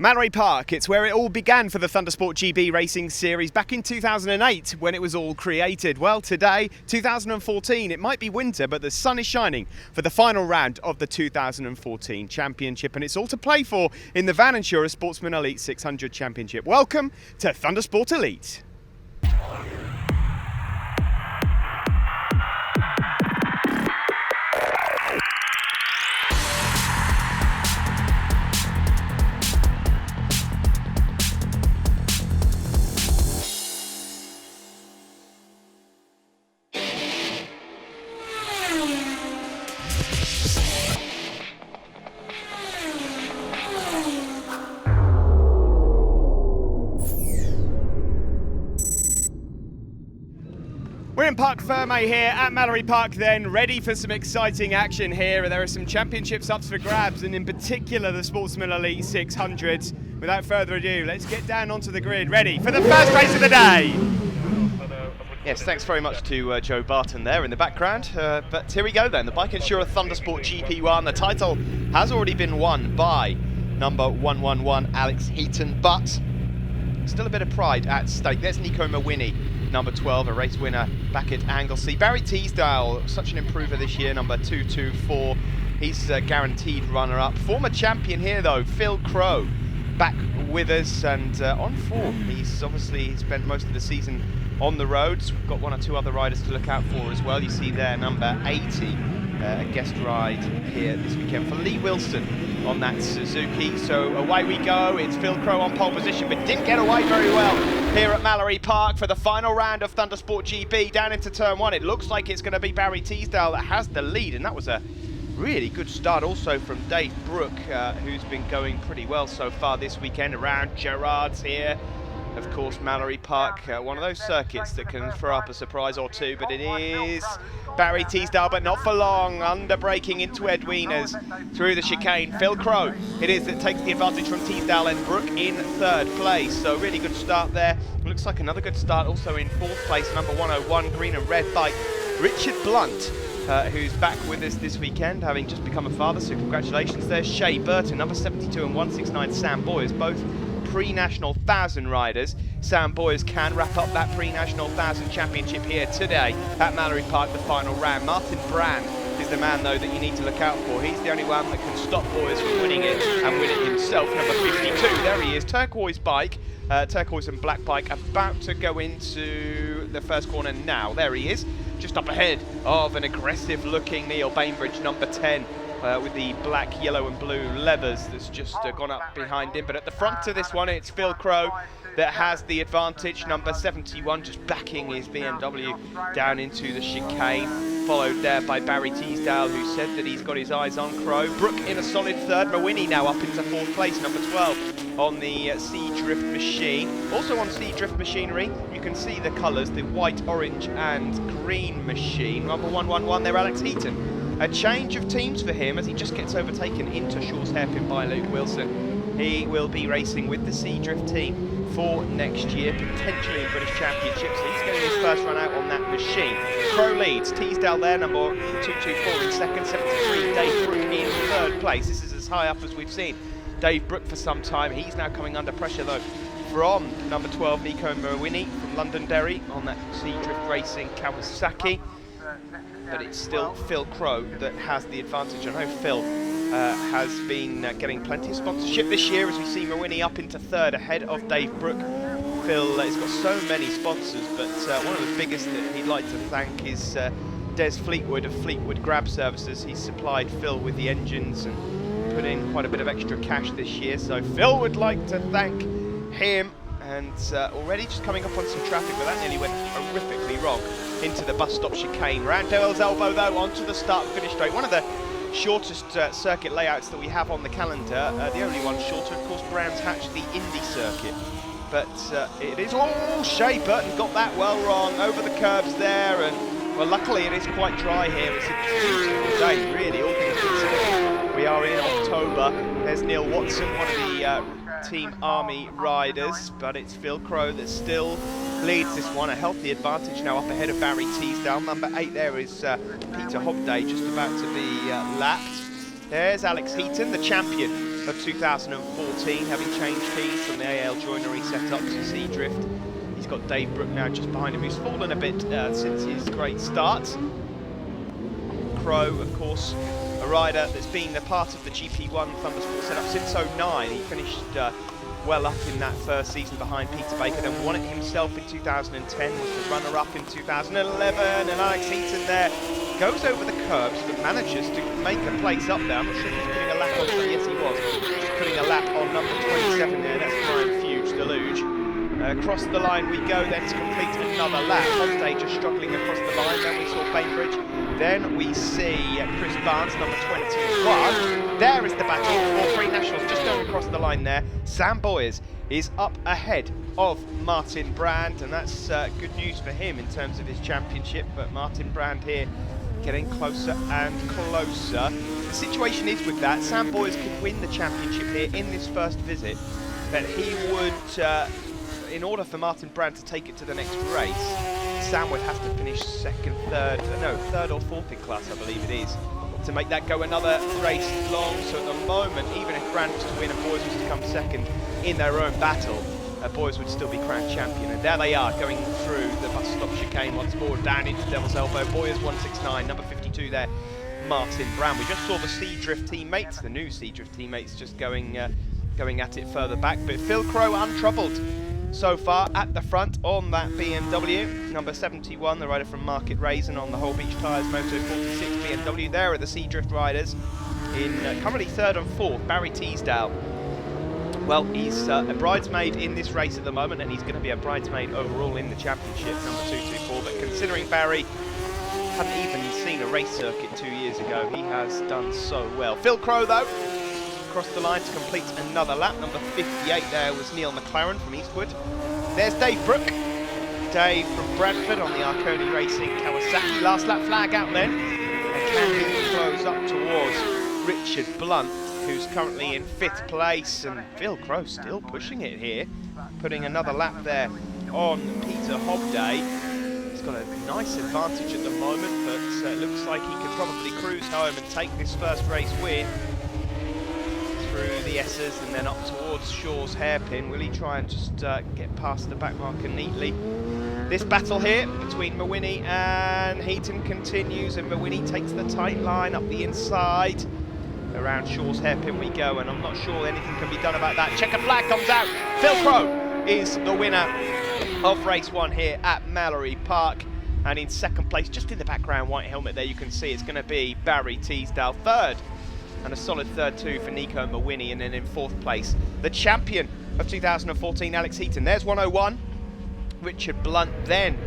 Mallory Park, it's where it all began for the Thundersport GB Racing Series back in 2008 when it was all created. Well, today, 2014, it might be winter, but the sun is shining for the final round of the 2014 Championship, and it's all to play for in the Van Insura Sportsman Elite 600 Championship. Welcome to Thundersport Elite. We're in Parc Ferme here at Mallory Park then, ready for some exciting action here. There are some championships up for grabs, and in particular the Sportsman Elite 600. Without further ado, let's get down onto the grid, ready for the first race of the day. Yes, thanks very much to Joe Barton there in the background. But here we go then, the Bike Insura Thundersport GP1. The title has already been won by number 111 Alex Heaton, but still a bit of pride at stake. There's Nico Mawini, number 12, a race winner back at Anglesey. Barry Teasdale, such an improver this year, number 224. He's a guaranteed runner-up. Former champion here, though, Phil Crow, back with us and on form. He's obviously spent most of the season on the roads. We've got one or two other riders to look out for as well. You see there, number 80, a guest ride here this weekend for Lee Wilson on that Suzuki. So away we go. It's Phil Crow on pole position, but didn't get away very well here at Mallory Park for the final round of Thundersport GB. Down into turn one, it looks like it's going to be Barry Teasdale that has the lead, and that was a really good start also from Dave Brook, who's been going pretty well so far this weekend around Gerrard's here. Of course, Mallory Park, one of those circuits that can throw up a surprise or two, but it is Barry Teasdale, but not for long, under braking into Edwinas through the chicane. Phil Crow, it is that takes the advantage from Teasdale, and Brook in third place, so really good start there. Looks like another good start also in fourth place, number 101, green and red bike, Richard Blunt, who's back with us this weekend, having just become a father, so congratulations there. Shay Burton, number 72, and 169, Sam Boyers, both pre-national 1000 riders. Sam Boyers can wrap up that pre-national 1000 championship here today at Mallory Park, the final round. Martin Brand is the man, though, that you need to look out for. He's the only one that can stop Boyers from winning it and win it himself. Number 52, there he is, turquoise bike, turquoise and black bike, about to go into the first corner now. There he is, just up ahead of an aggressive-looking Neil Bainbridge, number 10. With the black, yellow and blue leathers that's just gone up behind him. But at the front of this one, it's Phil Crow that has the advantage. Number 71 just backing his BMW down into the chicane, followed there by Barry Teasdale, who said that he's got his eyes on Crow. Brook in a solid third. Mawini now up into fourth place, number 12 on the Sea Drift machine. Also on Sea Drift machinery, you can see the colours, the white, orange and green machine. Number 111 there, Alex Heaton. A change of teams for him as he just gets overtaken into Shaw's hairpin by Luke Wilson. He will be racing with the Sea Drift team for next year, potentially in British Championships. So he's getting his first run out on that machine. Crow leads, Teasdale there, number 224 in second, 73, Dave Brook in third place. This is as high up as we've seen Dave Brook for some time. He's now coming under pressure though from number 12, Nico Mawini from Londonderry on that Sea Drift Racing Kawasaki. But it's still Phil Crow that has the advantage. I know Phil has been getting plenty of sponsorship this year as we see Mawini up into third ahead of Dave Brook. Phil has got so many sponsors, but one of the biggest that he'd like to thank is Des Fleetwood of Fleetwood Grab Services. He's supplied Phil with the engines and put in quite a bit of extra cash this year, so Phil would like to thank him. And already just coming up on some traffic, but that nearly went horrifically wrong into the bus stop chicane. Round Doyle's elbow though, onto the start and finish straight. One of the shortest circuit layouts that we have on the calendar. The only one shorter, of course, Brands Hatch, the Indy circuit. But it is, oh, Shay Burton got that well wrong, over the curbs there, and well, luckily it is quite dry here. It's a beautiful day, really, all things considered. We are in October. There's Neil Watson, one of the Team Army riders, but it's Phil Crow that still leads this one. A healthy advantage now up ahead of Barry Teasdale. Number 8 there is Peter Hobday, just about to be lapped. There's Alex Heaton, the champion of 2014, having changed teams from the AL joinery setup to Seadrift. He's got Dave Brook now just behind him, who's fallen a bit since his great start. Crow, of course, a rider that's been a part of the GP1 Thundersport setup since '09. He finished well up in that first season behind Peter Baker, then won it himself in 2010, was the runner-up in 2011, and Alex Heaton there goes over the curbs but manages to make a place up there. I'm not sure if he's putting a lap on, yes he was, just putting a lap on number 27 there, that's Brian Fuge Deluge. Across the line we go then to complete another lap. Holiday just struggling across the line, then we saw Bainbridge, then we see Chris Barnes, number 21. There is the battle for 3 nationals, just going across the line there. Sam Boyers is up ahead of Martin Brand, and that's good news for him in terms of his championship, but Martin Brand here getting closer and closer. The situation is with that, Sam Boyers could win the championship here in this first visit, but he would, in order for Martin Brand to take it to the next race, Sam would have to finish third or fourth in class, I believe it is, to make that go another race long. So at the moment, even if Brand was to win and Boyers was to come second in their own battle, Boyers would still be crowned champion. And there they are, going through the bus stop chicane once more, down into Devil's Elbow. Boyers 169, number 52 there, Martin Brand. We just saw the Seadrift teammates, the new Seadrift teammates, just going at it further back. But Phil Crow untroubled so far at the front on that BMW. Number 71, the rider from Market Raisin on the Whole Beach Tyres Moto 46 BMW. There are the Seadrift riders in currently 3rd and 4th, Barry Teasdale. Well, he's a bridesmaid in this race at the moment, and he's going to be a bridesmaid overall in the championship, number 224. But considering Barry hadn't even seen a race circuit 2 years ago, he has done so well. Phil Crow, though, across the line to complete another lap. Number 58 there was Neil McLaren from Eastwood. There's Dave Brook. Dave from Bradford on the Arconi Racing Kawasaki. Last lap flag out then. And can he close up towards Richard Blunt, who's currently in 5th place. And Phil Crow still pushing it here, putting another lap there on Peter Hobday. He's got a nice advantage at the moment, but it looks like he could probably cruise home and take this first race win through the S's and then up towards Shaw's hairpin. Will he try and just get past the back marker neatly? This battle here between Mawhinney and Heaton continues, and Mawhinney takes the tight line up the inside. Around Shaw's hairpin we go, and I'm not sure anything can be done about that. Checkered flag comes out. Phil Crow is the winner of race 1 here at Mallory Park. And in 2nd place, just in the background white helmet there, you can see it's going to be Barry Teasdale. 3rd, and a solid 3rd too for Nico Mawhinney. And then in 4th place, the champion of 2014, Alex Heaton. There's 101, Richard Blunt, then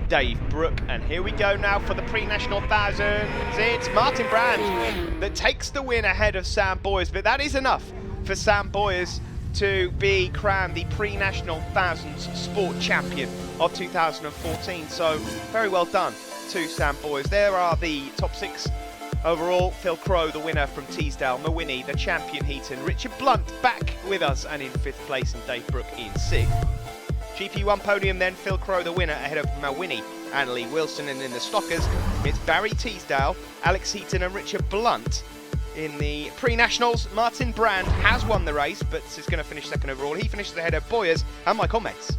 Dave Brook. And here we go now for the pre-national thousands. It's Martin Brand that takes the win ahead of Sam Boyers, but that is enough for Sam Boyers to be crowned the pre-national thousands sport champion of 2014. So very well done to Sam Boyers. There are the top 6 overall. Phil Crow, the winner from Teasdale. Mawhinney, the champion Heaton. Richard Blunt back with us and in 5th place, and Dave Brook in 6th. GP1 podium then, Phil Crow the winner ahead of Mawhinney and Lee Wilson. And in the Stockers, it's Barry Teasdale, Alex Heaton and Richard Blunt. In the pre-nationals, Martin Brand has won the race, but is going to finish 2nd overall. He finishes ahead of Boyers and Michael Metz.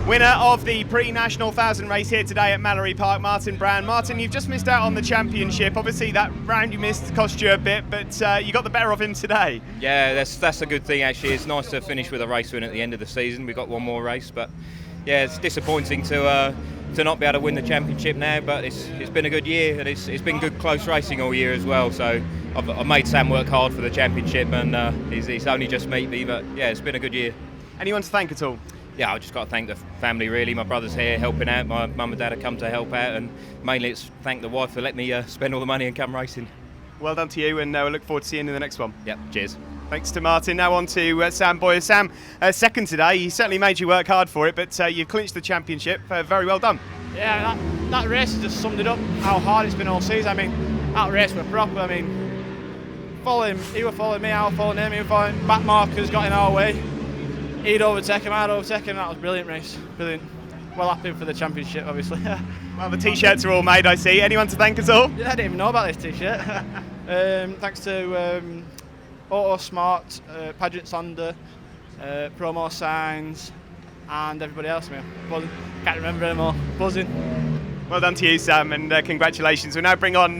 Winner of the pre-national 1000 race here today at Mallory Park, Martin Brand. Martin, you've just missed out on the championship. Obviously that round you missed cost you a bit, but you got the better of him today. Yeah, that's a good thing actually. It's nice to finish with a race win at the end of the season. We've got one more race, but yeah, it's disappointing to not be able to win the championship now, but it's been a good year, and it's been good close racing all year as well. So I've made Sam work hard for the championship, and he's only just beat me, but yeah, it's been a good year. Anyone to thank at all? Yeah, I just got to thank the family really. My brother's here helping out, my mum and dad have come to help out, and mainly it's thank the wife for letting me spend all the money and come racing. Well done to you, and we'll look forward to seeing you in the next one. Yep, cheers. Thanks to Martin. Now on to Sam Boyers. Sam, 2nd today. He certainly made you work hard for it, but you've clinched the championship. Very well done. Yeah, that race has just summed it up, how hard it's been all season. I mean, that race were proper. I mean, he was following me, I was following him, he was following, back markers got in our way. He'd overtake him, I'd overtake him. That was a brilliant race, brilliant. Well happy for the championship, obviously. Well, the t-shirts are all made, I see. Anyone to thank at all? Yeah, I didn't even know about this t-shirt. Thanks to Auto Smart, Pageant Sander, Promo Signs, and everybody else. Can't remember anymore. Buzzing. Well done to you, Sam, and congratulations. We'll now bring on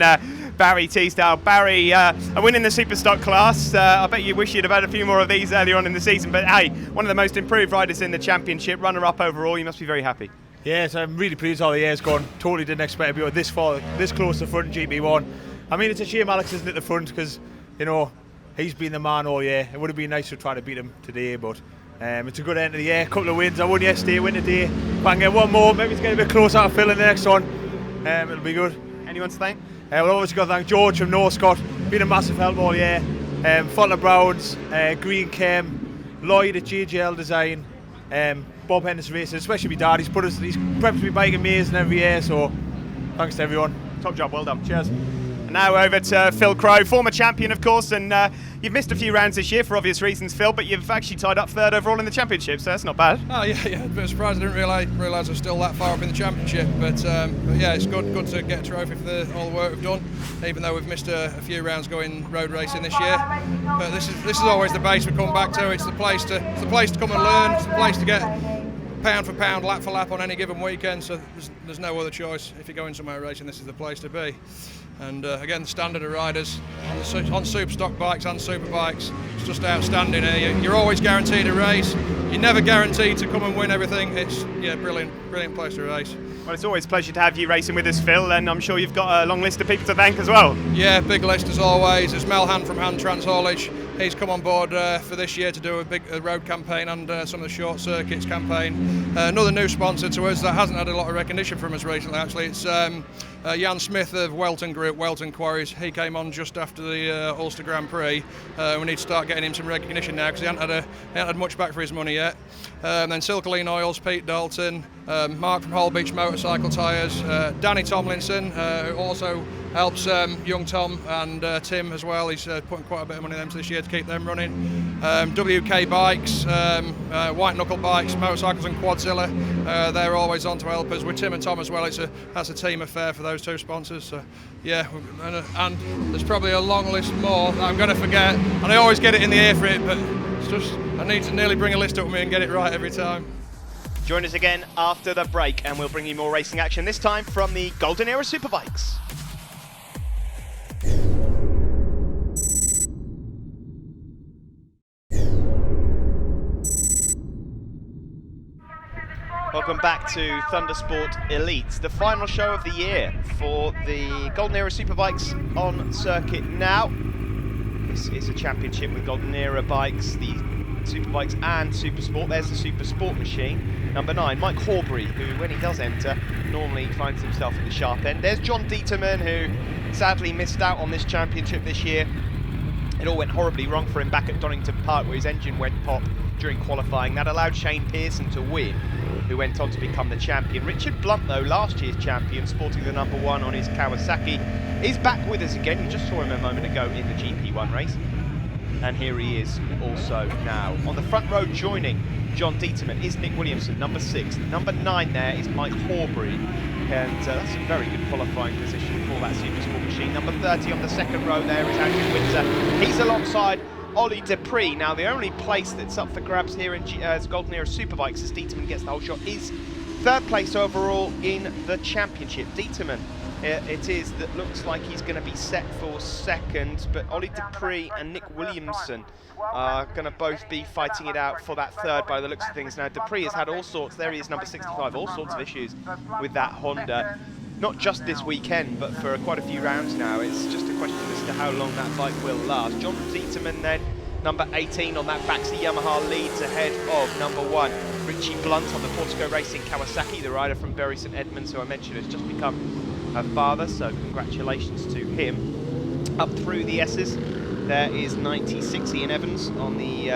Barry Teasdale. Barry, a win in the Superstock class. I bet you wish you'd have had a few more of these earlier on in the season, but hey, one of the most improved riders in the championship, runner-up overall. You must be very happy. Yes, I'm really pleased how the year's gone. Totally didn't expect to be this far, this close to front in GP1. I mean, it's a shame Alex isn't at the front because, you know, he's been the man all year. It would have been nice to try to beat him today, but it's a good end of the year. A couple of wins. I won yesterday, win today. If I can get one more, maybe it's getting a bit closer to Phil in the next one. It'll be good. Anyone to thank? Well, obviously got to thank George from Northcott. Been a massive help all year. Fowler Browns, Green Chem, Lloyd at JJL Design, Bob Henderson Racing, especially my dad. He's prepped me bike amazing every year, so thanks to everyone. Top job, well done. Cheers. And now over to Phil Crow, former champion, of course, and you've missed a few rounds this year for obvious reasons, Phil, but you've actually tied up third overall in the championship, so that's not bad. Oh yeah, a bit surprised. I didn't realise I was still that far up in the championship, but yeah, it's good to get a trophy for all the work we've done, even though we've missed a few rounds going road racing this year. But this is always the base we come back to. It's the place to come and learn. It's the place to get pound for pound, lap for lap on any given weekend. So there's no other choice. If you're going somewhere racing, this is the place to be. And again, the standard of riders on super stock bikes and super bikes, it's just outstanding here. You're always guaranteed a race. You're never guaranteed to come and win everything. It's brilliant place to race. Well, it's always a pleasure to have you racing with us, Phil, and I'm sure you've got a long list of people to thank as well. Yeah, big list as always. There's Mel Han from Han Trans Haulage. He's come on board for this year to do a big road campaign and some of the short circuits campaign. Another new sponsor to us that hasn't had a lot of recognition from us recently, actually. It's Jan Smith of Welton Group, Welton Quarries. He came on just after the Ulster Grand Prix. We need to start getting him some recognition now because he hasn't had much back for his money yet. Then Silkaleen Oils, Pete Dalton, Mark from Hull Beach Motorcycle Tyres, Danny Tomlinson, who also helps young Tom and Tim as well. He's putting quite a bit of money in them this year to keep them running. WK Bikes, White Knuckle Bikes, Motorcycles and Quadzilla, they're always on to help us. With Tim and Tom as well, that's a team affair for those two sponsors. So yeah, and there's probably a long list more that I'm going to forget, and I always get it in the air for it, but it's just I need to nearly bring a list up with me and get it right every time. Join us again after the break and we'll bring you more racing action, this time from the Golden Era Superbikes. Welcome back to Thundersport Elite, the final show of the year for the Golden Era Superbikes on circuit now. This is a championship with Golden Era bikes, the Superbikes and Supersport. There's the Supersport machine, number 9, Mike Horbury, who when he does enter, normally finds himself at the sharp end. There's John Dieterman, who sadly missed out on this championship this year. It all went horribly wrong for him back at Donington Park, where his engine went pop during qualifying. That allowed Shane Pearson to win, who went on to become the champion. Richard Blunt, though, last year's champion, sporting the number 1 on his Kawasaki, is back with us again. You just saw him a moment ago in the GP1 race. And here he is also now. On the front row joining John Dieterman is Nick Williamson, number 6. Number 9 there is Mike Horbury. And that's a very good qualifying position for that Supersport machine. Number 30 on the second row there is Andrew Windsor. He's alongside Ollie Dupree. Now, the only place that's up for grabs here in Golden Era Superbikes, as Dieterman gets the whole shot, is third place overall in the championship. Dieterman, it is that looks like he's going to be set for second, but Ollie Dupree and Nick Williamson are going to both be fighting it out for that third by the looks of things. Now, Dupree has had all sorts, there he is, number 65, all sorts of issues with that Honda. Not just this weekend, but for quite a few rounds now. It's just a question as to how long that bike will last. John Dieterman then, number 18 on that Baxi Yamaha, leads ahead of number 1. Richie Blunt on the Portico Racing Kawasaki, the rider from Bury St Edmunds, who I mentioned has just become a father, so congratulations to him. Up through the S's, there is 96 Ian Evans on the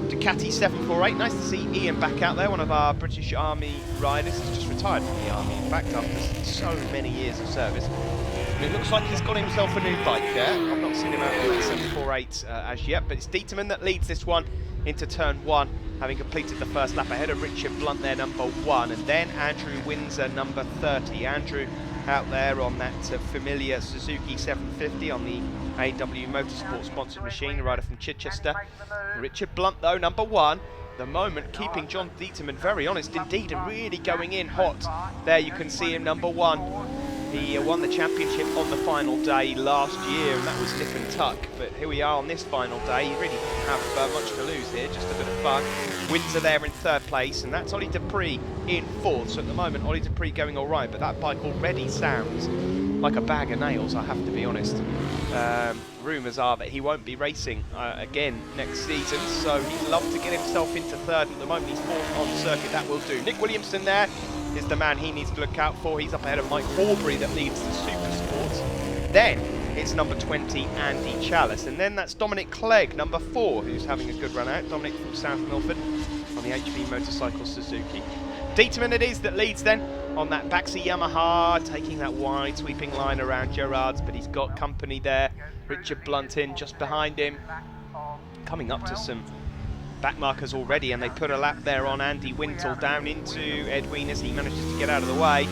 Ducati 748. Nice to see Ian back out there, one of our British Army riders. He's just retired from the Army, in fact, after so many years of service. And it looks like he's got himself a new bike there. I've not seen him out on that 748 as yet, but it's Dieterman that leads this one into turn 1, having completed the first lap ahead of Richard Blunt there, number 1, and then Andrew Windsor, number 30. Andrew out there on that familiar Suzuki 750 on the AW Motorsport sponsored machine, a rider from Chichester. Richard Blunt though, number 1. The moment keeping John Dieterman very honest indeed and really going in hot. There you can see him, number 1. He won the championship on the final day last year, and that was nip and tuck. But here we are on this final day. You really didn't have much to lose here, just a bit of fun. Windsor there in 3rd place, and that's Ollie Dupree in 4th. So at the moment, Ollie Dupree going all right, but that bike already sounds like a bag of nails, I have to be honest. Rumours are that he won't be racing again next season, so he'd love to get himself into 3rd. At the moment, he's 4th on the circuit. That will do. Nick Williamson there is the man he needs to look out for. He's up ahead of Mike Horbury that leads the Super Sports. Then it's number 20, Andy Chalice. And then that's Dominic Clegg, number 4, who's having a good run out. Dominic from South Milford on the HB Motorcycle Suzuki. Dieterman it is that leads then on that Baxi Yamaha, taking that wide sweeping line around Gerrard's, but he's got company there. Richard Blunt in just behind him. Coming up to some back markers already, and they put a lap there on Andy Wintle down into Ed Wieners. He manages to get out of the way.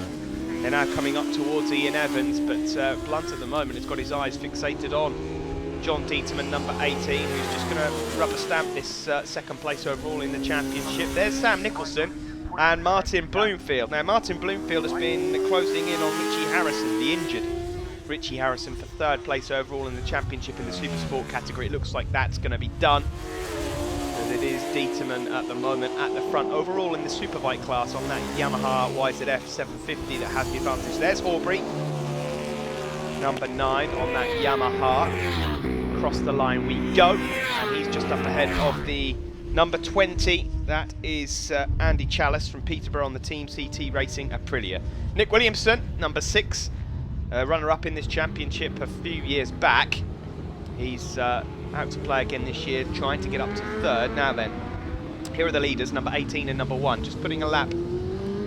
They're now coming up towards Ian Evans, but Blunt at the moment has got his eyes fixated on John Dieterman, number 18, who's just going to rubber stamp this 2nd place overall in the championship. There's Sam Nicholson and Martin Bloomfield. Now Martin Bloomfield has been closing in on Richie Harrison, the injured Richie Harrison, for 3rd place overall in the championship in the Super Sport category. It looks like that's going to be done. It is Dieterman at the moment at the front overall in the Superbike class on that Yamaha YZF 750 that has the advantage. There's Horbury, number 9 on that Yamaha. Across the line we go, and he's just up ahead of the number 20. That is Andy Chalice from Peterborough on the Team CT Racing Aprilia. Nick Williamson, number 6, runner-up in this championship a few years back. He's out to play again this year, trying to get up to 3rd. Now then, here are the leaders, number 18 and number 1, just putting a lap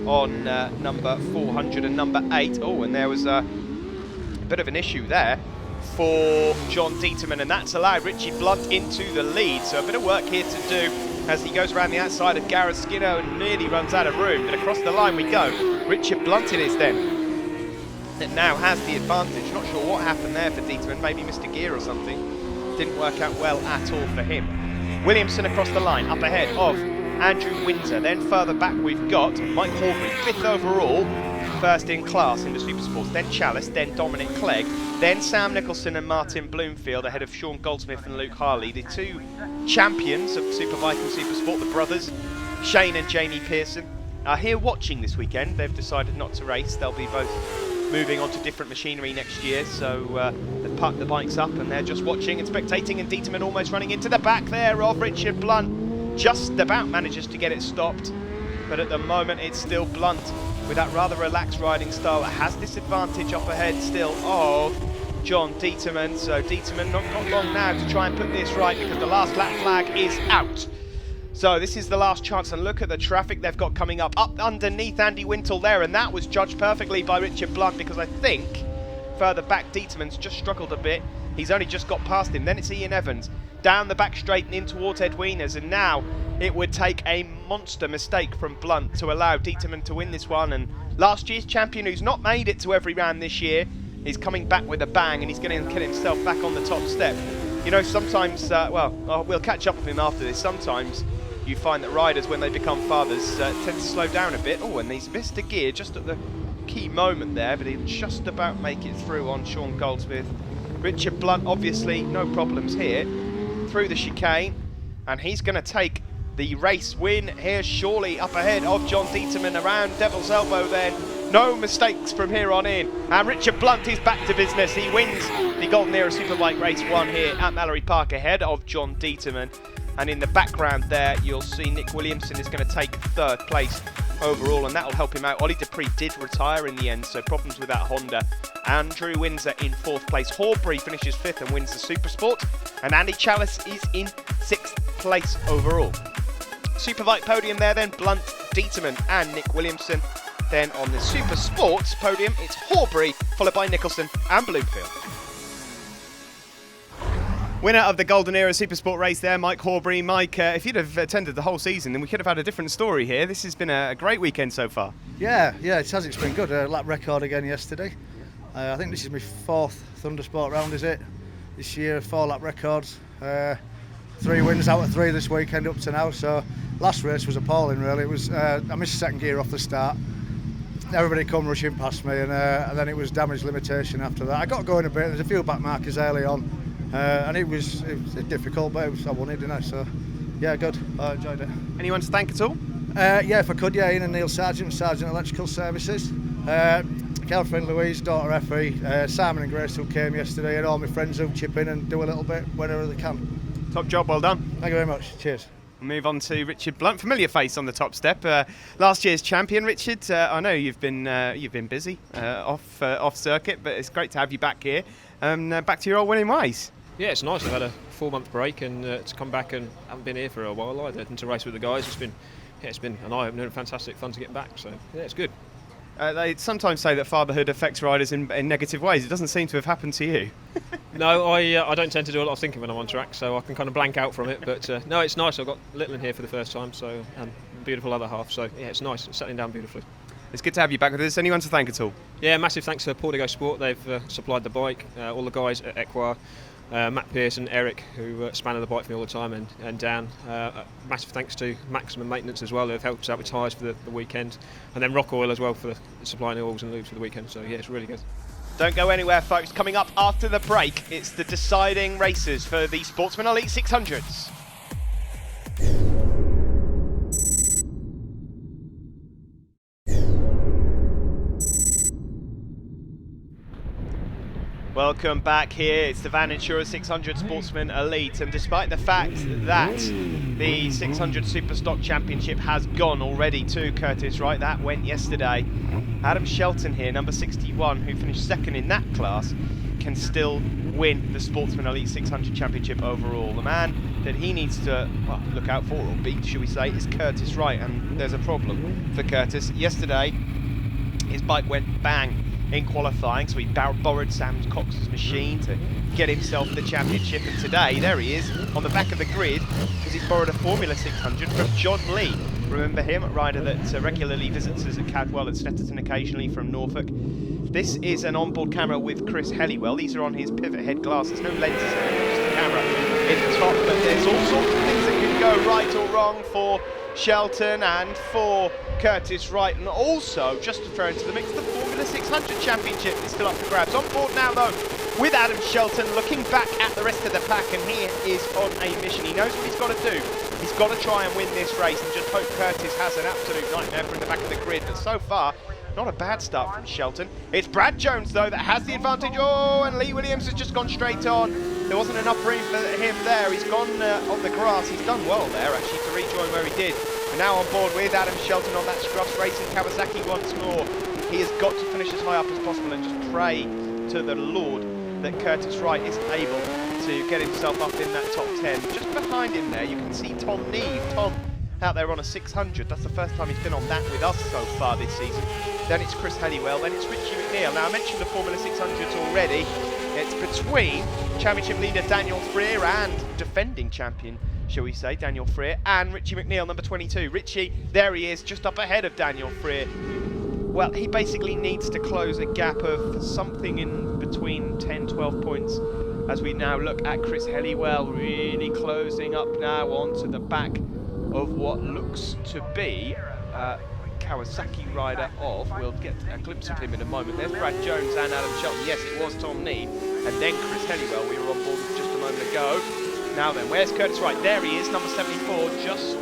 on number 400 and number 8. Oh, and there was a bit of an issue there for John Dieterman, and that's allowed Richie Blunt into the lead. So a bit of work here to do as he goes around the outside of Gareth Skinner and nearly runs out of room. But across the line we go. Richard Blunt it is then that now has the advantage. Not sure what happened there for Dieterman, maybe missed a gear or something. Didn't work out well at all for him. Williamson across the line, up ahead of Andrew Windsor. Then further back we've got Mike Horbury, 5th overall, 1st in class in the Super Sports. Then Chalice, then Dominic Clegg, then Sam Nicholson and Martin Bloomfield ahead of Sean Goldsmith and Luke Harley, the 2 champions of Superbike and Super Sport, the brothers, Shane and Jamie Pearson, are here watching this weekend. They've decided not to race. They'll be both moving on to different machinery next year, so they've parked the bikes up and they're just watching and spectating, and Dieterman almost running into the back there of Richard Blunt. Just about manages to get it stopped, but at the moment it's still Blunt with that rather relaxed riding style that has this advantage up ahead still of John Dieterman. So Dieterman not got long now to try and put this right, because the last lap flag is out. So this is the last chance, and look at the traffic they've got coming up underneath Andy Wintle there, and that was judged perfectly by Richard Blunt, because I think further back Dieterman's just struggled a bit. He's only just got past him. Then it's Ian Evans down the back straight and in towards Ed Wieners, and now it would take a monster mistake from Blunt to allow Dieterman to win this one. And last year's champion, who's not made it to every round this year, is coming back with a bang, and he's going to get himself back on the top step. You know, sometimes, we'll catch up with him after this. Sometimes you find that riders, when they become fathers, tend to slow down a bit. Oh, and he's missed a gear just at the key moment there, but he'll just about make it through on Sean Goldsmith. Richard Blunt, obviously, no problems here. Through the chicane, and he's going to take the race win here, surely up ahead of John Dieterman around Devil's Elbow then. No mistakes from here on in, and Richard Blunt is back to business. He wins the Golden Era Superbike Race 1 here at Mallory Park ahead of John Dieterman. And in the background there, you'll see Nick Williamson is going to take 3rd place overall, and that'll help him out. Ollie Dupree did retire in the end, so problems with that Honda. Andrew Windsor in 4th place. Horbury finishes 5th and wins the Super Sport, and Andy Chalice is in 6th place overall. Superbike podium there then, Blunt, Dieterman and Nick Williamson. Then on the Super Sports podium, it's Horbury, followed by Nicholson and Bloomfield. Winner of the Golden Era Supersport race there, Mike Horbury. Mike, if you'd have attended the whole season, then we could have had a different story here. This has been a great weekend so far. Yeah, it has. It's been good. Lap record again yesterday. I think this is my 4th Thundersport round, is it? This year, 4 lap records. 3 wins out of 3 this weekend up to now. So last race was appalling, really. It was I missed second gear off the start. Everybody come rushing past me, and then it was damage limitation after that. I got going a bit. There's a few back markers early on. And it was difficult, but I won it, didn't I? So, yeah, good. I enjoyed it. Anyone to thank at all? Yeah, if I could, Ian and Neil Sargent, Sargent Electrical Services. Girlfriend Louise, daughter Effie, Simon and Grace who came yesterday, and all my friends who chip in and do a little bit whenever they can. Top job, well done. Thank you very much. Cheers. We'll move on to Richard Blunt, familiar face on the top step. Last year's champion, Richard. I know you've been busy off circuit, but it's great to have you back here. Back to your old winning ways. Yeah, it's nice. I've had a 4-month break and to come back, and haven't been here for a while either, and to race with the guys. It's been an eye-opener and fantastic fun to get back. So yeah, it's good. They sometimes say that fatherhood affects riders in negative ways. It doesn't seem to have happened to you. No, I don't tend to do a lot of thinking when I'm on track, so I can kind of blank out from it. But no, it's nice. I've got Little in here for the first time, so beautiful other half. So yeah, it's nice. It's settling down beautifully. It's good to have you back with us. Anyone to thank at all? Yeah, massive thanks to Portigo Sport. They've supplied the bike. All the guys at Equa. Matt Pearson, Eric, who spanner the bike for me all the time, and Dan. Massive thanks to Maximum Maintenance as well, who have helped us out with tyres for the weekend, and then Rock Oil as well for supplying the oils and lubes for the weekend. So yeah, it's really good. Don't go anywhere, folks. Coming up after the break, it's the deciding races for the Sportsman Elite 600s. Welcome back here. It's the Van Insura 600 Sportsman Elite, and despite the fact that the 600 Superstock Championship has gone already to Curtis Wright, that went yesterday, Adam Shelton here, number 61, who finished second in that class, can still win the Sportsman Elite 600 Championship overall. The man that he needs to look out for, or beat, should we say, is Curtis Wright, and there's a problem for Curtis. Yesterday, his bike went bang in qualifying, so he borrowed Sam Cox's machine to get himself the championship, and today, there he is on the back of the grid, because he borrowed a Formula 600 from John Lee. Remember him, a rider that regularly visits us at Cadwell and Snetterton occasionally from Norfolk. This is an onboard camera with Chris Helliwell. These are on his pivot head glasses, no lenses, just the camera in the top, but there's all sorts of things that can go right or wrong for Shelton and for Curtis Wright, and also, just to throw into the mix, the Formula 600 Championship is still up for grabs. On board now, though, with Adam Shelton, looking back at the rest of the pack, and he is on a mission. He knows what he's got to do. He's got to try and win this race, and just hope Curtis has an absolute nightmare from the back of the grid. But so far, not a bad start from Shelton. It's Brad Jones, though, that has the advantage. Oh, and Lee Williams has just gone straight on. There wasn't enough room for him there. He's gone on the grass. He's done well there, actually, to rejoin where he did. And now on board with Adam Shelton on that Scruffs Racing Kawasaki once more. He has got to finish as high up as possible and just pray to the Lord that Curtis Wright is able to get himself up in that top 10. Just behind him there, you can see Tom Neve. Tom out there on a 600. That's the first time he's been on that with us so far this season. Then it's Chris Helliwell, then it's Richie McNeil. Now, I mentioned the Formula 600s already. It's between championship leader Daniel Freer and defending champion, shall we say, Daniel Freer, and Richie McNeil, number 22. Richie, there he is, just up ahead of Daniel Freer. Well, he basically needs to close a gap of something in between 10, 12 points as we now look at Chris Helliwell really closing up now onto the back of what looks to be Kawasaki rider of, we'll get a glimpse of him in a moment. There's Brad Jones and Adam Shelton. Yes, it was Tom Neve, and then Chris Helliwell we were on board with just a moment ago. Now then, where's Curtis Wright? There he is, number 74, just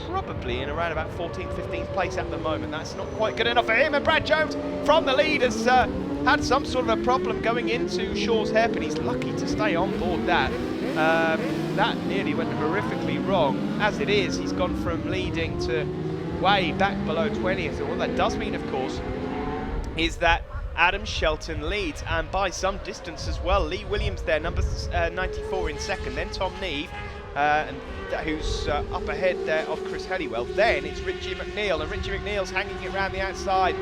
probably in around about 14th, 15th place at the moment. That's not quite good enough for him, and Brad Jones from the lead has had some sort of a problem going into Shaw's hairpin. He's lucky to stay on board that. That nearly went horrifically wrong. As it is, he's gone from leading to way back below 20th. So what that does mean, of course, is that Adam Shelton leads, and by some distance as well. Lee Williams there, number 94 in second. Then Tom Neve, who's up ahead there of Chris Helliwell. Then it's Richie McNeil, and Richie McNeil's hanging it around the outside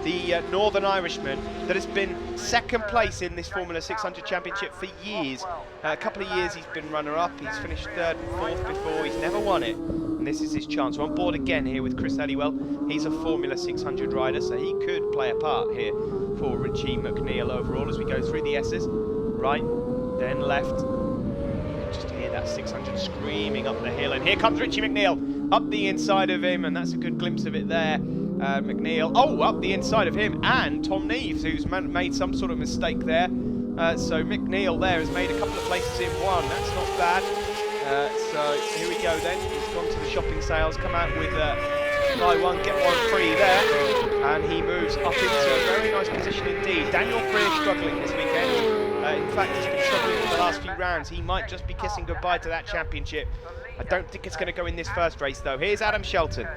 the Northern Irishman that has been second place in this Formula 600 Championship for years. A couple of years he's been runner-up, he's finished third and fourth before, he's never won it. And this is his chance. We're on board again here with Chris Halliwell. He's a Formula 600 rider, so he could play a part here for Richie McNeil overall as we go through the S's. Right, then left. Just hear that 600 screaming up the hill, and here comes Richie McNeil up the inside of him, and that's a good glimpse of it there. McNeil, up the inside of him, and Tom Neves, who's made some sort of mistake there. So McNeil there has made a couple of places in one. That's not bad. So here we go then. He's gone to the shopping sales, come out with buy one, get one free there. And he moves up into a very nice position indeed. Daniel Freer struggling this weekend. In fact, he's been struggling for the last few rounds. He might just be kissing goodbye to that championship. I don't think it's going to go in this first race though. Here's Adam Shelton.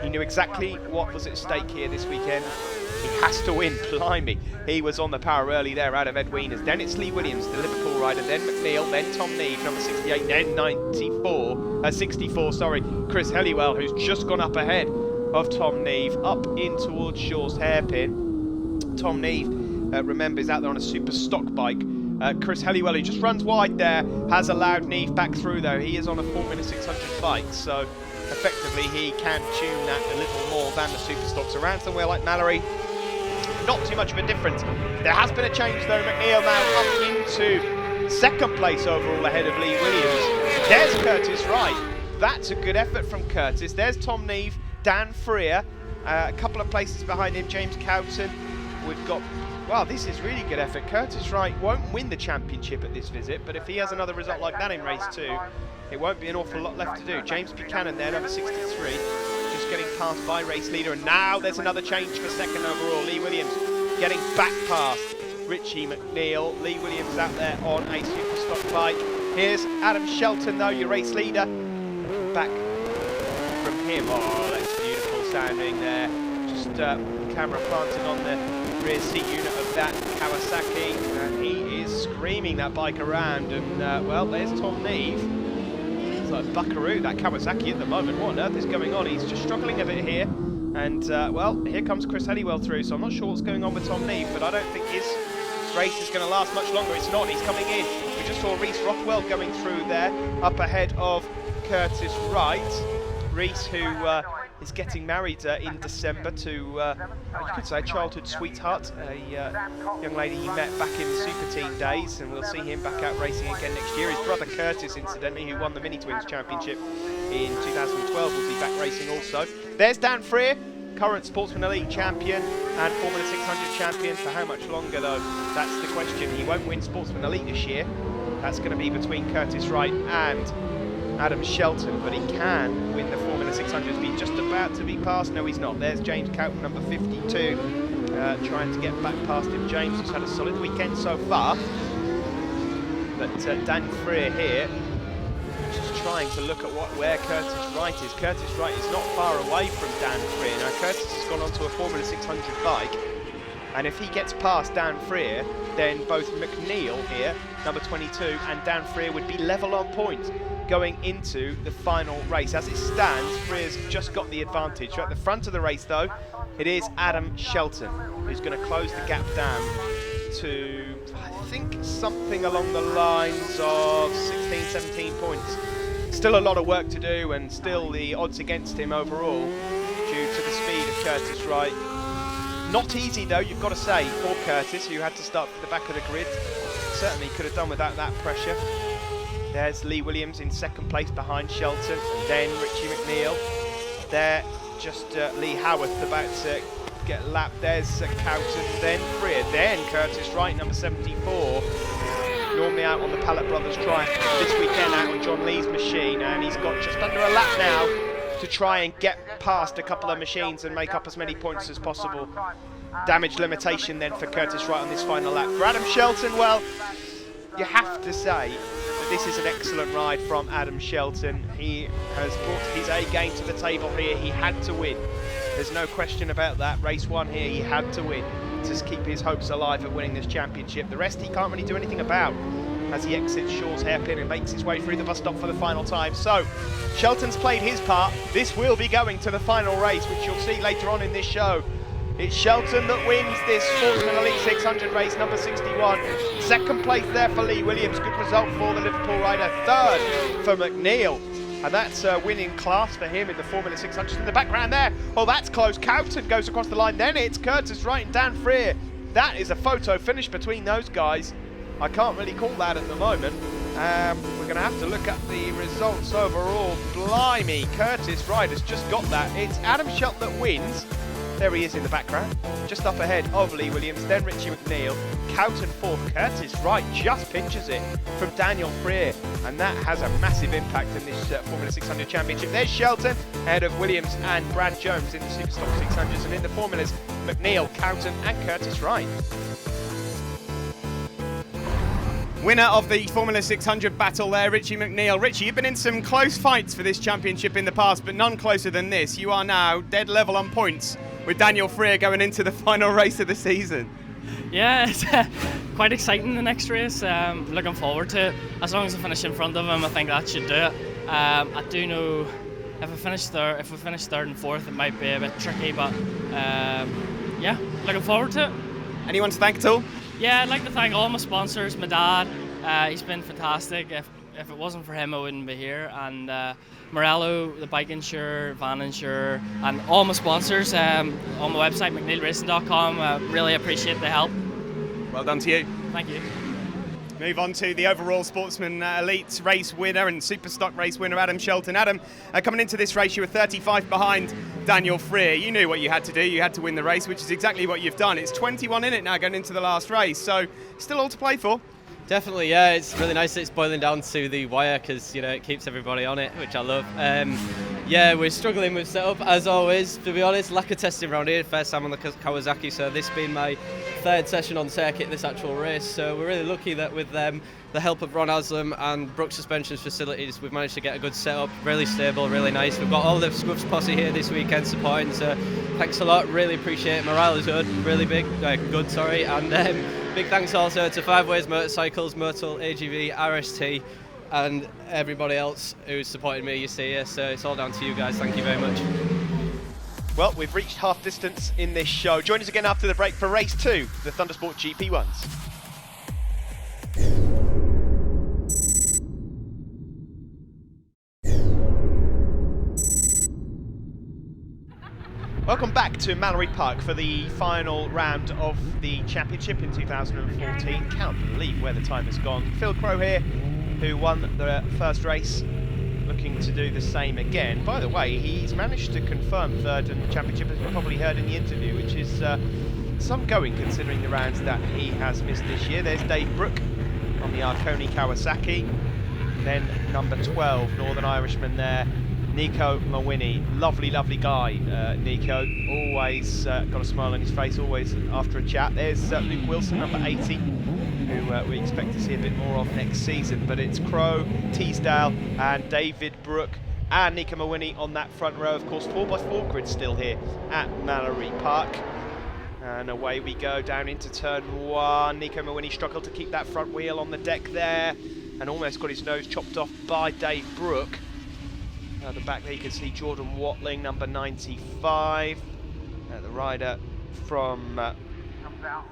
He knew exactly what was at stake here this weekend. He has to win, blimey. He was on the power early there out of Ed Wieners. Then it's Lee Williams, the Liverpool rider, then McNeil, then Tom Neave, number 68, then 64, sorry, Chris Halliwell, who's just gone up ahead of Tom Neave, up in towards Shaw's hairpin. Tom Neave, remember, is out there on a super stock bike. Chris Halliwell, who just runs wide there, has allowed Neave back through though. He is on a Formula 600 bike, so effectively he can tune that a little more than the super stocks. Around somewhere like Mallory, not too much of a difference. There has been a change though. McNeil now up into second place overall ahead of Lee Williams. There's Curtis Wright. That's a good effort from Curtis. There's Tom Neave, Dan Freer, a couple of places behind him, James Cowton. We've got, wow, this is really good effort. Curtis Wright won't win the championship at this visit, but if he has another result like that in race 2, it won't be an awful lot left to do. James Buchanan there, number 63, just getting passed by race leader, and now there's another change for second overall. Lee Williams getting back past Richie McNeil. Lee Williams out there on a super stock bike. Here's Adam Shelton though, your race leader. Back from him. Oh, that's beautiful sounding there. Just camera planted on the rear seat unit of that Kawasaki, and he is screaming that bike around, and well, there's Tom Neave. It's like buckaroo, that Kawasaki at the moment. What on earth is going on? He's just struggling a bit here, and well, here comes Chris Halliwell through, so I'm not sure what's going on with Tom Neave, but I don't think his race is going to last much longer. It's not, he's coming in. We just saw Reese Rockwell going through there, up ahead of Curtis Wright. Reese, who is getting married in December to, you could say, a childhood sweetheart, a young lady he met back in the Super Team days, and we'll see him back out racing again next year. His brother Curtis, incidentally, who won the Mini Twins Championship in 2012, will be back racing also. There's Dan Freer, current Sportsman Elite champion and Formula 600 champion. For how much longer, though? That's the question. He won't win Sportsman Elite this year. That's going to be between Curtis Wright and Adam Shelton, but he can win the Formula 600. He's just about to be passed. No, he's not. There's James Cowton, number 52, trying to get back past him. James, who's had a solid weekend so far. But Dan Freer here, just trying to look at where Curtis Wright is. Curtis Wright is not far away from Dan Freer. Now, Curtis has gone onto a Formula 600 bike, and if he gets past Dan Freer, then both McNeil here, number 22, and Dan Freer would be level on points going into the final race. As it stands, Freer's just got the advantage. So at the front of the race, though, it is Adam Shelton who's going to close the gap down to, I think, something along the lines of 16, 17 points. Still a lot of work to do, and still the odds against him overall due to the speed of Curtis Wright. Not easy, though, you've got to say, for Curtis, who had to start at the back of the grid. Certainly could have done without that pressure. There's Lee Williams in second place behind Shelton, and then Richie McNeil. There, just Lee Howarth about to get lapped. There's Cowton, then Freer, then Curtis Wright, number 74. Normally out on the Pallet Brothers Triumph, this weekend out on John Lee's machine, and he's got just under a lap now to try and get past a couple of machines and make up as many points as possible. Damage limitation then for Curtis Wright on this final lap. For Adam Shelton, well, you have to say that this is an excellent ride from Adam Shelton. He has brought his A game to the table here. He had to win. There's no question about that. Race 1 here, he had to win to keep his hopes alive of winning this championship. The rest he can't really do anything about as he exits Shaw's hairpin and makes his way through the bus stop for the final time. So, Shelton's played his part. This will be going to the final race, which you'll see later on in this show. It's Shelton that wins this Sportsman Elite 600 race, number 61. Second place there for Lee Williams. Good result for the Liverpool rider. Third for McNeil. And that's winning class for him in the Formula 600. In the background there, oh, that's close. Cowton goes across the line. Then it's Curtis Wright and Dan Freer. That is a photo finish between those guys. I can't really call that at the moment. We're going to have to look at the results overall. Blimey, Curtis Wright has just got that. It's Adam Shelton that wins. There he is in the background, just up ahead of Lee Williams, then Richie McNeil. Cowton fourth. Curtis Wright just pinches it from Daniel Freer, and that has a massive impact in this Formula 600 Championship. There's Shelton ahead of Williams and Brad Jones in the Superstock 600s, and in the Formulas, McNeil, Cowton and Curtis Wright. Winner of the Formula 600 battle there, Richie McNeil. Richie, you've been in some close fights for this championship in the past, but none closer than this. You are now dead level on points with Daniel Freer going into the final race of the season. Yeah, it's quite exciting, the next race. Looking forward to it. As long as I finish in front of him, I think that should do it. I do know if we finish third and fourth, it might be a bit tricky, but yeah, looking forward to it. Anyone to thank at all? Yeah, I'd like to thank all my sponsors, my dad. He's been fantastic. If it wasn't for him, I wouldn't be here. And Morello, the bike insurer, van insurer, and all my sponsors on my website, mcneilracing.com. Really appreciate the help. Well done to you. Thank you. Move on to the overall Sportsman Elite race winner and Superstock race winner, Adam Shelton. Adam, coming into this race, you were 35 behind Daniel Freer. You knew what you had to do. You had to win the race, which is exactly what you've done. It's 21 in it now going into the last race, so still all to play for. Definitely, yeah. It's really nice that it's boiling down to the wire because, you know, it keeps everybody on it, which I love. Yeah, we're struggling with setup, as always, to be honest. Lack of testing around here. First time on the Kawasaki, so this being my third session on circuit, this actual race. So we're really lucky that with the help of Ron Haslam and Brooks Suspensions Facilities, we've managed to get a good setup, really stable, really nice. We've got all the Scuffs posse here this weekend supporting, so thanks a lot, really appreciate it. Morale is good, really big, good, sorry. And big thanks also to Five Ways Motorcycles, Motul, AGV, RST, and everybody else who's supporting me, you see here. So it's all down to you guys. Thank you very much. Well, we've reached half distance in this show. Join us again after the break for race 2, the Thundersport GP1s. Welcome back to Mallory Park for the final round of the championship in 2014. Can't believe where the time has gone. Phil Crowe here, who won the first race, looking to do the same again. By the way, he's managed to confirm third in the championship, as you probably heard in the interview, which is some going considering the rounds that he has missed this year. There's Dave Brooke on the Arconi Kawasaki. Then number 12, Northern Irishman there, Nico Mawini. Lovely, lovely guy, Nico. Always got a smile on his face, always after a chat. There's Luke Wilson, number 80, who we expect to see a bit more of next season. But it's Crowe, Teasdale and David Brooke and Nico Mawini on that front row. Of course, 4x4 grid still here at Mallory Park. And away we go down into turn 1. Nico Mawini struggled to keep that front wheel on the deck there and almost got his nose chopped off by Dave Brooke. At the back there you can see Jordan Watling, number 95, the rider from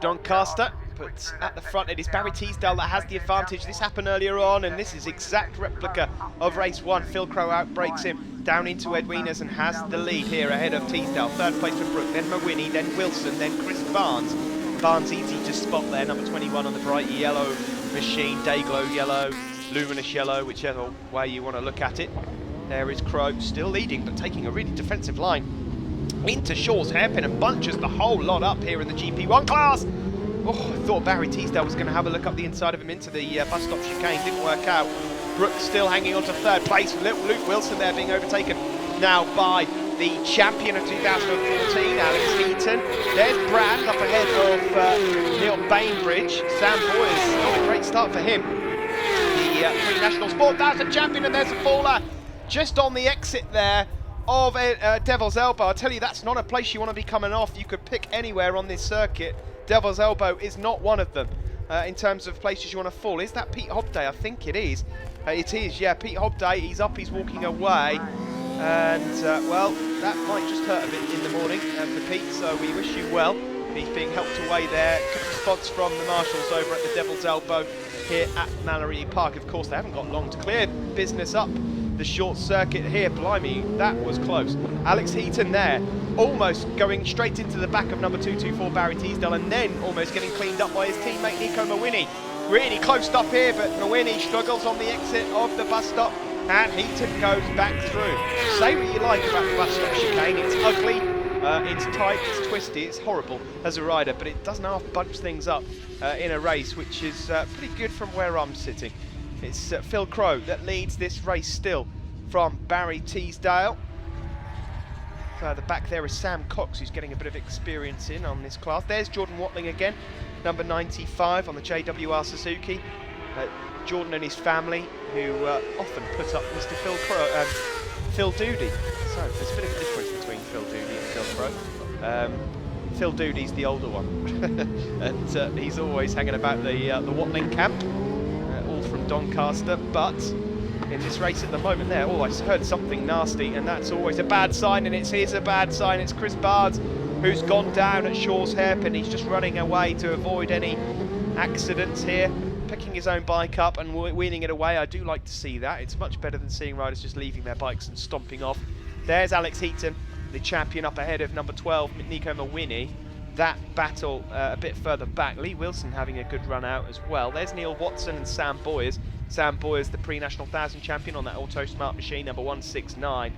Doncaster. But at the front it is Barry Teasdale that has the advantage. This happened earlier on, and this is exact replica of race 1. Phil Crowe outbreaks him down into Edwinas and has the lead here ahead of Teasdale. Third place for Brooke, then Mawini, then Wilson, then Chris Barnes. Barnes easy to spot there, number 21 on the bright yellow machine, Dayglow yellow, luminous yellow, whichever way you want to look at it. There is Crowe, still leading, but taking a really defensive line into Shaw's hairpin and bunches the whole lot up here in the GP1 class. Oh, I thought Barry Teasdale was going to have a look up the inside of him into the bus stop chicane. Didn't work out. Brooke still hanging on to third place. Luke Wilson there being overtaken now by the champion of 2014, Alex Heaton. There's Brand up ahead of Neil Bainbridge. Sam Boyes, not a great start for him. The Three National Sport 1000 champion, and there's a faller just on the exit there of Devil's Elbow. I tell you, that's not a place you want to be coming off. You could pick anywhere on this circuit. Devil's Elbow is not one of them in terms of places you want to fall. Is that Pete Hobday? I think it is. It is, yeah, Pete Hobday. He's up, he's walking away. And, well, that might just hurt a bit in the morning for Pete, so we wish you well. He's being helped away there. Good response from the marshals over at the Devil's Elbow here at Mallory Park. Of course, they haven't got long to clear business up the short circuit here. Blimey, that was close. Alex Heaton there, almost going straight into the back of number 224 Barry Teasdale, and then almost getting cleaned up by his teammate Nico Mawini. Really close stop here, but Mawini struggles on the exit of the bus stop, and Heaton goes back through. Say what you like about the bus stop chicane, it's ugly, it's tight, it's twisty, it's horrible as a rider, but it doesn't half bunch things up in a race, which is pretty good from where I'm sitting. It's Phil Crowe that leads this race still from Barry Teasdale. Further back there is Sam Cox, who's getting a bit of experience in on this class. There's Jordan Watling again, number 95 on the JWR Suzuki. Jordan and his family, who often put up Mr. Phil Doody. So there's a bit of a difference between Phil Doody and Phil Crowe. Phil Doody's the older one, and he's always hanging about the Watling camp, all from Doncaster. But in this race at the moment there, I heard something nasty, and that's always a bad sign, and here's a bad sign. It's Chris Bards who's gone down at Shaw's hairpin. He's just running away to avoid any accidents here, picking his own bike up and wheeling it away. I do like to see that. It's much better than seeing riders just leaving their bikes and stomping off. There's Alex Heaton, the champion, up ahead of number 12, Nico Mawini. That battle a bit further back. Lee Wilson having a good run out as well. There's Neil Watson and Sam Boyers. Sam Boyers, the pre-National 1000 champion on that Auto Smart machine, number 169.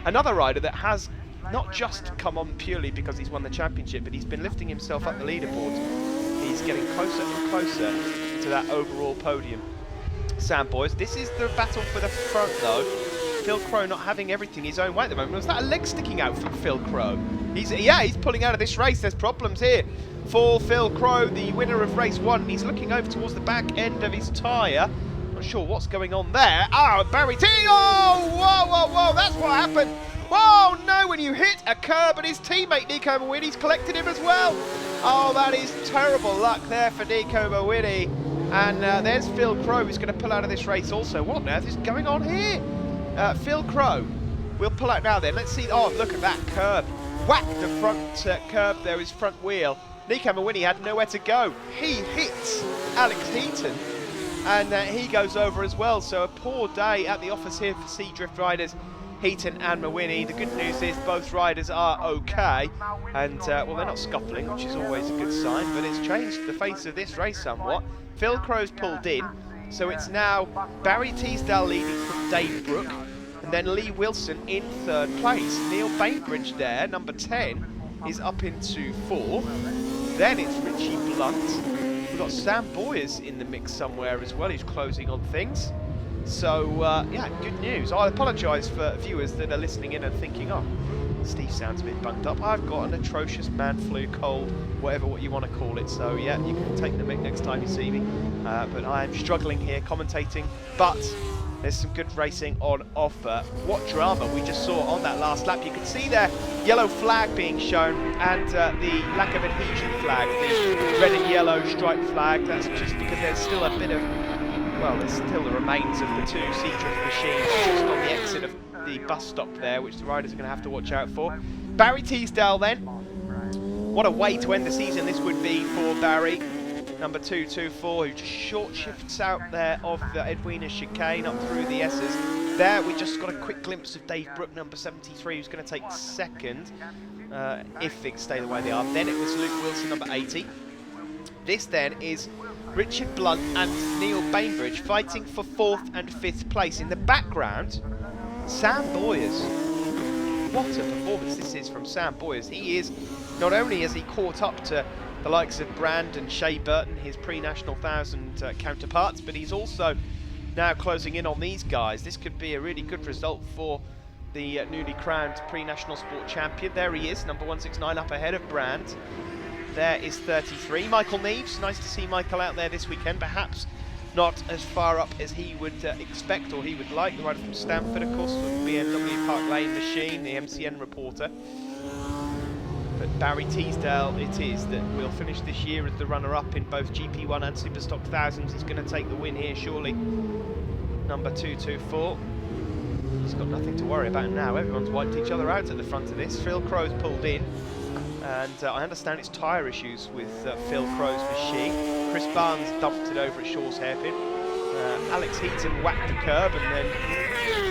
Another rider that has not just come on purely because he's won the championship, but he's been lifting himself up the leaderboard. He's getting closer and closer to that overall podium. Sam Boyers. This is the battle for the front though. Phil Crowe not having everything his own way at the moment. Was that a leg sticking out from Phil Crowe? He's pulling out of this race. There's problems here for Phil Crowe, the winner of race 1. He's looking over towards the back end of his tyre. Not sure what's going on there. Barry T. Whoa, that's what happened. Whoa, no, when you hit a curb, and his teammate Nico Mawini's collected him as well. Oh, that is terrible luck there for Nico Mawini. And there's Phil Crowe, who's going to pull out of this race also. What on earth is going on here? Phil Crowe will pull out now then. Let's see. Oh, look at that curb. Whack the front curb there, his front wheel. Nico Mawini had nowhere to go. He hits Alex Heaton, and he goes over as well. So a poor day at the office here for Seadrift riders, Heaton and Mawini. The good news is both riders are okay, and well, they're not scuffling, which is always a good sign, but it's changed the face of this race somewhat. Phil Crowe's pulled in, so it's now Barry Teasdale leading from Dave Brook, and then Lee Wilson in 3rd place. Neil Bainbridge there, number 10, is up into 4th. Then it's Richie Blunt. We've got Sam Boyers in the mix somewhere as well, who's closing on things. So, yeah, good news. I apologise for viewers that are listening in and thinking, oh, Steve sounds a bit bunged up. I've got an atrocious man flu, cold, whatever what you want to call it. So, yeah, you can take the mic next time you see me. But I am struggling here commentating. But there's some good racing on offer. What drama we just saw on that last lap. You can see there, yellow flag being shown, and the lack of adhesion flag, the red and yellow stripe flag. That's just because there's still a bit of, well, there's still the remains of the 2 Seadrift machines just on the exit of the bus stop there, which the riders are going to have to watch out for. Barry Teasdale then. What a way to end the season this would be for Barry. Number 224, who just short shifts out there of the Edwina chicane up through the S's. There we just got a quick glimpse of Dave Brook, number 73, who's going to take 2nd, if things stay the way they are. Then it was Luke Wilson, number 80. This then is Richard Blunt and Neil Bainbridge fighting for 4th and 5th place. In the background, Sam Boyers. What a performance this is from Sam Boyers. He is, not only has he caught up to the likes of Brand and Shea Burton, his pre-National 1000 counterparts, but he's also now closing in on these guys. This could be a really good result for the newly crowned pre-National Sport champion. There he is, number 169, up ahead of Brand. There is 33. Michael Neves, nice to see Michael out there this weekend, perhaps not as far up as he would expect or he would like. The rider from Stamford, of course, from BMW Park Lane machine, the MCN reporter. But Barry Teasdale it is that will finish this year as the runner-up in both GP1 and Superstock 1000s. He's going to take the win here, surely. Number 224. He's got nothing to worry about now. Everyone's wiped each other out at the front of this. Phil Crow's pulled in, and I understand it's tyre issues with Phil Crow's machine. Chris Barnes dumped it over at Shaw's hairpin. Alex Heaton whacked the curb, and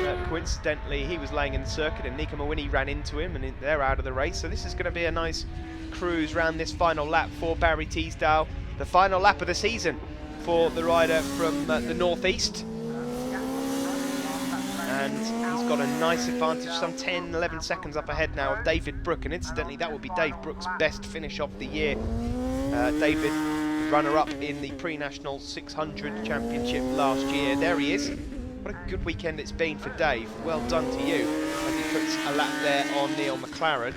then coincidentally he was laying in the circuit, and Nico Mawini ran into him, and they're out of the race. So this is going to be a nice cruise round this final lap for Barry Teasdale. The final lap of the season for the rider from the northeast. And he's got a nice advantage, some 10-11 seconds up ahead now of David Brooke, and incidentally that would be Dave Brooke's best finish of the year. David, runner-up in the pre-national 600 championship last year. There he is. What a good weekend it's been for Dave. Well done to you as he puts a lap there on Neil McLaren.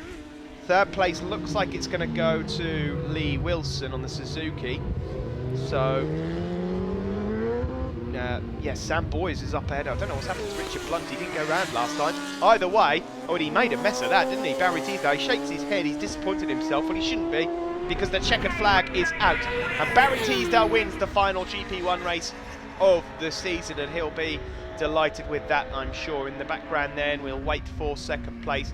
Third place looks like it's going to go to Lee Wilson on the Suzuki. So yes, Sam Boyes is up ahead. I don't know what's happened to Richard Blunt. He didn't go round last time. Either way, he made a mess of that, didn't he? Barry Teasdale, he shakes his head. He's disappointed himself, and he shouldn't be, because the checkered flag is out. And Barry Teasdale wins the final GP1 race of the season, and he'll be delighted with that, I'm sure. In the background then, we'll wait for second place.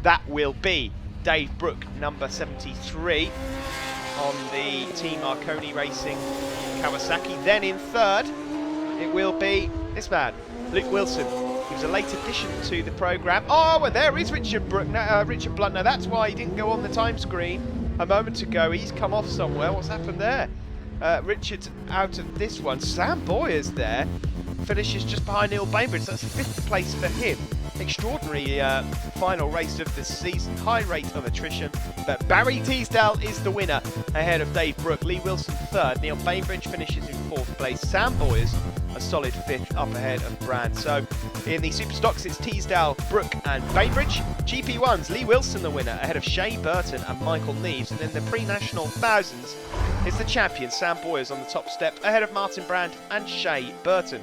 That will be Dave Brooke, number 73, on the Team Marconi Racing Kawasaki. Then in third, it will be this man, Luke Wilson. He was a late addition to the programme. Oh, well, there is Richard Blunt. Now, that's why he didn't go on the time screen a moment ago. He's come off somewhere. What's happened there? Richard's out of this one. Sam Boyes there finishes just behind Neil Bainbridge. That's 5th place for him. Extraordinary final race of the season. High rate of attrition. But Barry Teasdale is the winner ahead of Dave Brooke. Lee Wilson 3rd. Neil Bainbridge finishes in 4th place. Sam Boyes a solid 5th up ahead of Brand. So in the Super Stocks, it's Teasdale, Brooke and Bainbridge. GP1s, Lee Wilson the winner ahead of Shea Burton and Michael Neves. And in the pre-national thousands, it's the champion Sam Boyes on the top step ahead of Martin Brand and Shea Burton.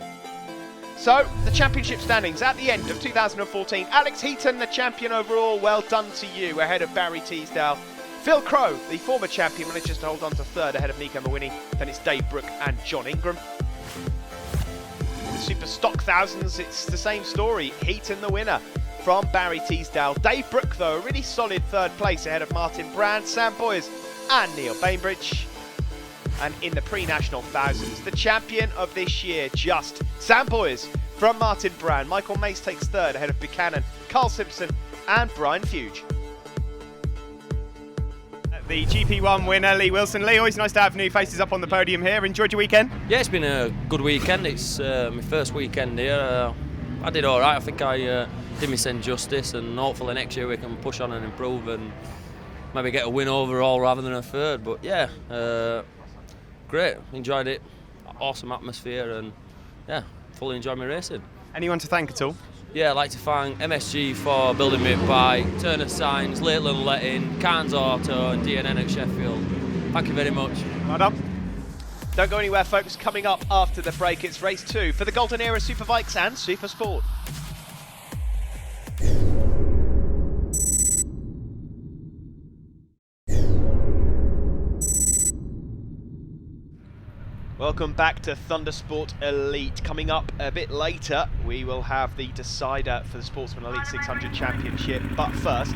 So, the championship standings at the end of 2014. Alex Heaton, the champion overall. Well done to you, ahead of Barry Teasdale. Phil Crow, the former champion, manages to hold on to 3rd ahead of Nico Mawini. Then it's Dave Brooke and John Ingram. In the Super Stock Thousands, it's the same story. Heaton the winner from Barry Teasdale. Dave Brooke, though, a really solid 3rd place ahead of Martin Brand, Sam Boyes and Neil Bainbridge. And in the pre-national thousands, the champion of this year, just Sam Boyes from Martin Brand. Michael Mace takes 3rd ahead of Buchanan, Carl Simpson and Brian Fuge. The GP1 winner, Lee Wilson. Lee, always nice to have new faces up on the podium here. Enjoyed your weekend? Yeah, it's been a good weekend. It's my first weekend here. I did all right. I think I did myself justice, and hopefully next year we can push on and improve and maybe get a win overall rather than a 3rd. But yeah, great. Enjoyed it. Awesome atmosphere, and yeah, fully enjoyed my racing. Anyone to thank at all? Yeah, I'd like to thank MSG for building me a bike, Turner Signs, Lakeland Letting, Carnes Auto and DNN at Sheffield. Thank you very much. Well done. Don't go anywhere, folks. Coming up after the break, it's race 2 for the Golden Era Superbikes and Supersport. Welcome back to Thundersport Elite. Coming up a bit later, we will have the decider for the Sportsman Elite 600 Championship. But first,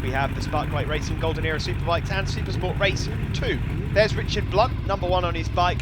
we have the Sparkwright Racing Golden Era Superbikes and Supersport Race 2. There's Richard Blunt, number 1 on his bike.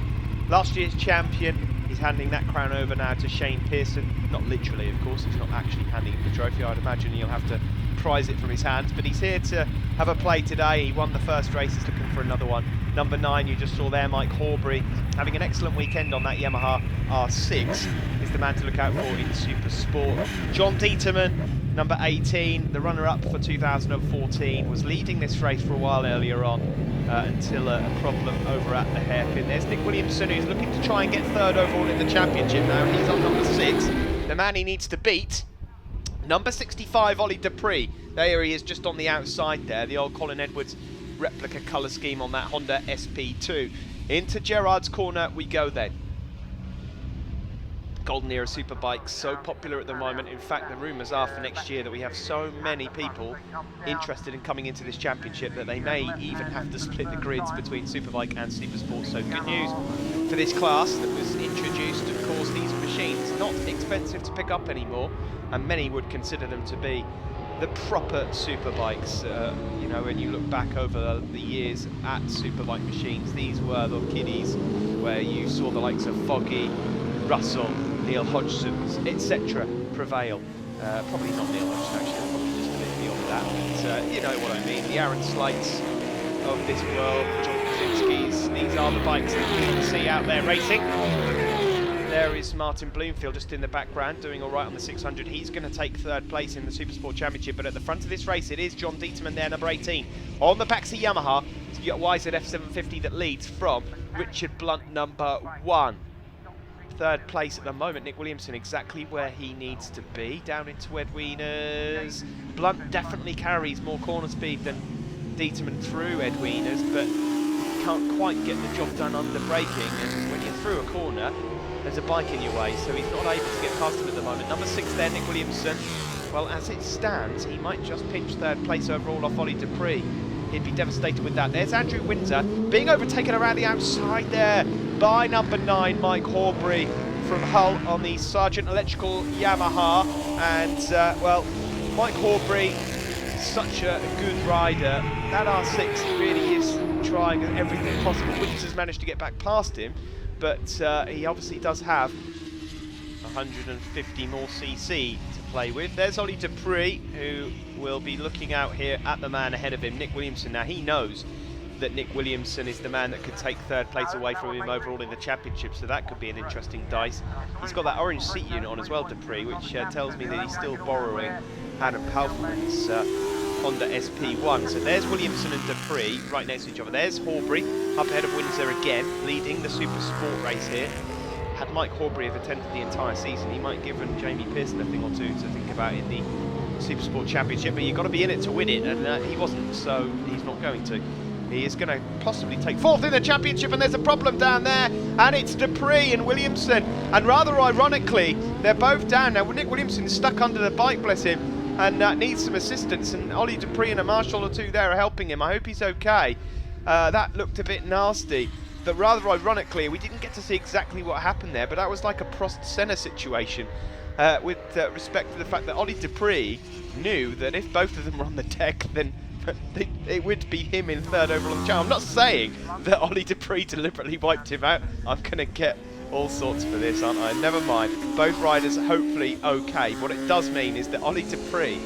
Last year's champion. He's handing that crown over now to Shane Pearson. Not literally, of course. He's not actually handing him the trophy. I'd imagine he'll have to prize it from his hands. But he's here to have a play today. He won the first race. He's looking for another one. Number 9, you just saw there, Mike Horbury, having an excellent weekend on that Yamaha R6, is the man to look out for in Super Sport. John Dieterman, number 18, the runner-up for 2014, was leading this race for a while earlier on until a problem over at the hairpin. There's Nick Williamson, who's looking to try and get 3rd overall in the championship now. He's on number 6, the man he needs to beat. Number 65, Ollie Dupree. There he is, just on the outside there, the old Colin Edwards replica colour scheme on that Honda SP2. Into Gerard's corner we go then. Golden Era Superbikes so popular at the moment. In fact, the rumours are for next year that we have so many people interested in coming into this championship that they may even have to split the grids between Superbike and Supersport. So good news for this class that was introduced. Of course, these machines not expensive to pick up anymore, and many would consider them to be the proper Superbikes. You know, when you look back over the years at Superbike machines, these were the kiddies where you saw the likes of Foggy, Russell, Neil Hodgson's, etc. prevail. Probably not Neil Hodgson actually, probably just a bit beyond that. But you know what I mean, the Aaron Slights of this world, John Krasinski's, these are the bikes that you can see out there racing. There is Martin Bloomfield just in the background doing all right on the 600. He's going to take third place in the Supersport Championship, but at the front of this race it is John Dieterman there, number 18. On the Baxi Yamaha, so you got YZF 750 that leads from Richard Blunt, number 1. Third place at the moment, Nick Williamson exactly where he needs to be, down into Ed Wieners. Blunt definitely carries more corner speed than Dieterman through Ed Wieners, but can't quite get the job done under braking, and when you're through a corner, there's a bike in your way, so he's not able to get past him at the moment. Number 6 there, Nick Williamson. Well, as it stands, he might just pinch third place overall off Ollie Dupree. He'd be devastated with that. There's Andrew Windsor being overtaken around the outside there by number 9, Mike Horbury from Hull on the Sargent Electrical Yamaha. And, well, Mike Horbury, such a good rider. That R6 really is trying everything possible. Windsor's managed to get back past him, but he obviously does have 150 more cc to play with. There's Ollie Dupree, who will be looking out here at the man ahead of him, Nick Williamson. Now, he knows that Nick Williamson is the man that could take third place away from him overall in the championship, so that could be an interesting dice. He's got that orange seat unit on as well, Dupree, which tells me that he's still borrowing Adam Palfman's Honda SP1. So there's Williamson and Dupree right next to each other. There's Horbury up ahead of Windsor again, leading the Super Sport race here. Had Mike Horbury have attended the entire season, he might give Jamie Pearson a thing or two to think about in the Super Sport Championship, but you've got to be in it to win it, and he wasn't, so he's not going to. He is going to possibly take 4th in the championship, and there's a problem down there, and it's Dupree and Williamson, and rather ironically, they're both down. Now, Nick Williamson is stuck under the bike, bless him, and needs some assistance, and Ollie Dupree and a marshal or two there are helping him. I hope he's okay. That looked a bit nasty, but rather ironically, we didn't get to see exactly what happened there, but that was like a Prost Senna situation with respect to the fact that Ollie Dupree knew that if both of them were on the deck, then it would be him in third overall on the chart. I'm not saying that Ollie Dupree deliberately wiped him out. I'm going to get all sorts for this, aren't I? Never mind. Both riders hopefully okay. What it does mean is that Ollie Dupree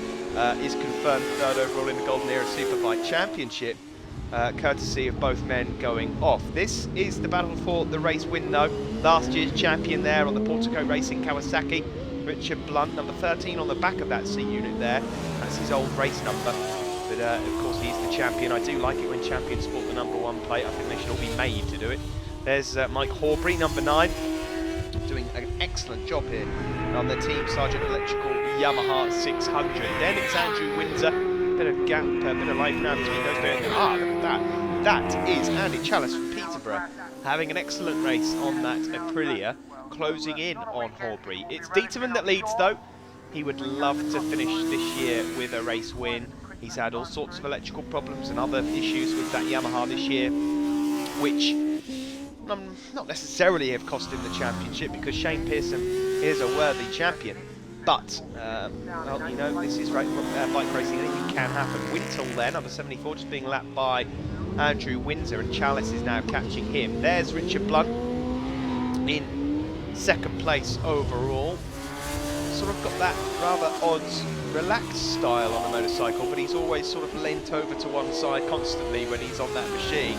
is confirmed third overall in the Golden Era Superbike Championship, courtesy of both men going off. This is the battle for the race win, though. Last year's champion there on the Portico Racing Kawasaki, Richard Blunt, number 13 on the back of that C unit there. That's his old race number. But of course he's the champion. I do like it when champions sport the number 1 plate. I think they should all be made to do it. There's Mike Horbury, number 9, doing an excellent job here on the Team Sargent Electrical Yamaha 600. Then it's Andrew Windsor. Bit of gap, bit of life now between those two. Ah, look at that. That is Andy Chalice from Peterborough, having an excellent race on that Aprilia, closing in on Horbury. It's Dieterman that leads, though. He would love to finish this year with a race win. He's had all sorts of electrical problems and other issues with that Yamaha this year, which not necessarily have cost him the championship, because Shane Pearson is a worthy champion. But, well, you know, this is bike racing, anything can happen. Wintle there, number 74, just being lapped by Andrew Windsor, and Chalice is now catching him. There's Richard Blunt in 2nd place overall. Sort of got that rather odd, relaxed style on a motorcycle, but he's always sort of leant over to one side constantly when he's on that machine.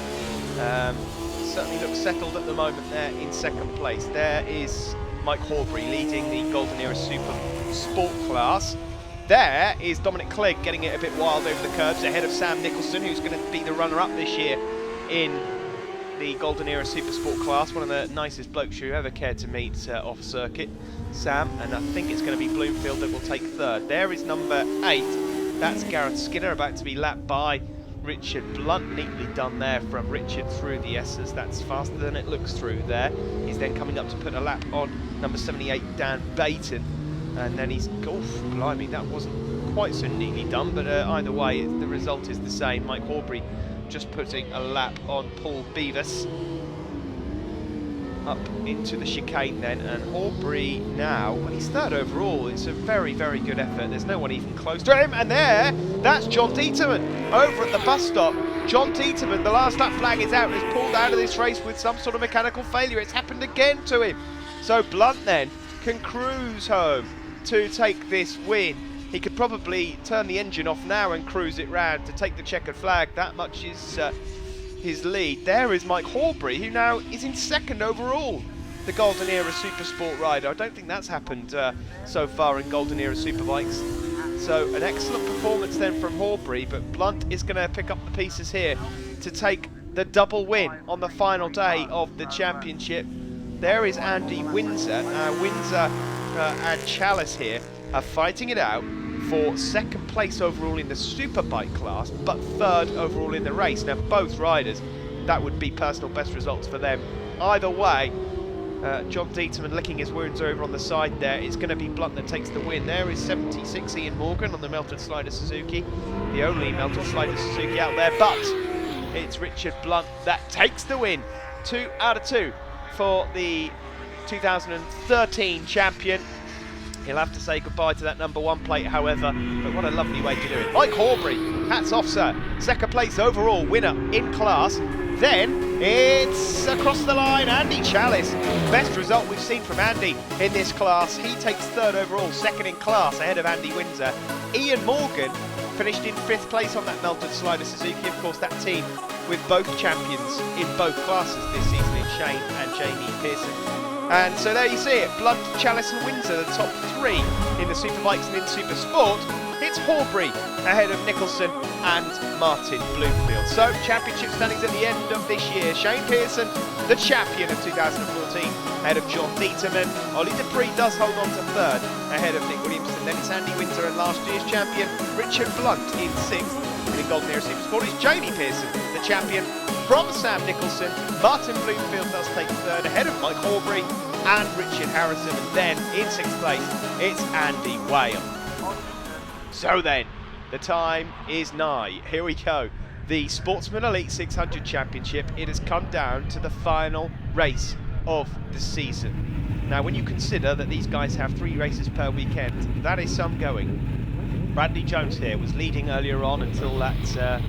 Certainly looks settled at the moment there in 2nd place. There is Mike Horbury leading the Golden Era Super Sport class. There is Dominic Clegg getting it a bit wild over the curbs ahead of Sam Nicholson, who's going to be the runner-up this year in the Golden Era Super Sport class. One of the nicest blokes you ever cared to meet off circuit, Sam, and I think it's going to be Bloomfield that will take 3rd. There is number 8. That's Gareth Skinner, about to be lapped by Richard. Blunt neatly done there from Richard through the S's. That's faster than it looks through there. He's then coming up to put a lap on number 78, Dan Baton. And then he's, oh, blimey, that wasn't quite so neatly done, but either way, the result is the same. Mike Horbury just putting a lap on Paul Beavis. Up into the chicane then, and Horbury now, well, he's third overall. It's a very, very good effort. There's no one even close to him, and that's John Dieterman over at the bus stop. John Dieterman, the last lap flag is out, is pulled out of this race with some sort of mechanical failure. It's happened again to him. So Blunt then can cruise home to take this win. He could probably turn the engine off now and cruise it round to take the checkered flag. That much is his lead. There is Mike Horbury, who now is in second overall, the Golden Era Supersport rider. I don't think that's happened so far in Golden Era Superbikes. So an excellent performance then from Horbury, but Blunt is going to pick up the pieces here to take the double win on the final day of the championship. There is Andy Windsor. Windsor and Chalice here are fighting it out for second place overall in the Superbike class, but third overall in the race. Now, both riders, that would be personal best results for them. Either way, John Dieterman licking his wounds over on the side there. It's going to be Blunt that takes the win. There is 76 Ian Morgan on the Melted Slider Suzuki, the only Melted Slider Suzuki out there, but it's Richard Blunt that takes the win. 2 out of 2 for the 2013 champion. He'll have to say goodbye to that number 1 plate, however, but what a lovely way to do it. Mike Horbury, hats off, sir. Second place overall, winner in class. Then it's across the line, Andy Chalice. Best result we've seen from Andy in this class. He takes third overall, second in class, ahead of Andy Windsor. Ian Morgan finished in 5th place on that Melted Slider Suzuki. Of course, that team with both champions in both classes this season in Shane and Jamie Pearson. And so there you see it, Blunt, Chalice and Windsor, the top 3 in the Superbikes and in Supersport. It's Horbury ahead of Nicholson and Martin Bloomfield. So, championship standings at the end of this year. Shane Pearson, the champion of 2014, ahead of John Dieterman. Ollie Dupree does hold on to third, ahead of Nick Williamson. Then it's Andy Windsor and last year's champion, Richard Blunt, in 6th. And in Golden Era Supersport is Jamie Pearson, the champion, from Sam Nicholson. Martin Bloomfield does take third, ahead of Mike Horbury and Richard Harrison. And then in 6th place, it's Andy Whale. So then, the time is nigh. Here we go. The Sportsman Elite 600 Championship. It has come down to the final race of the season. Now, when you consider that these guys have 3 races per weekend, that is some going. Bradley Jones here was leading earlier on until that,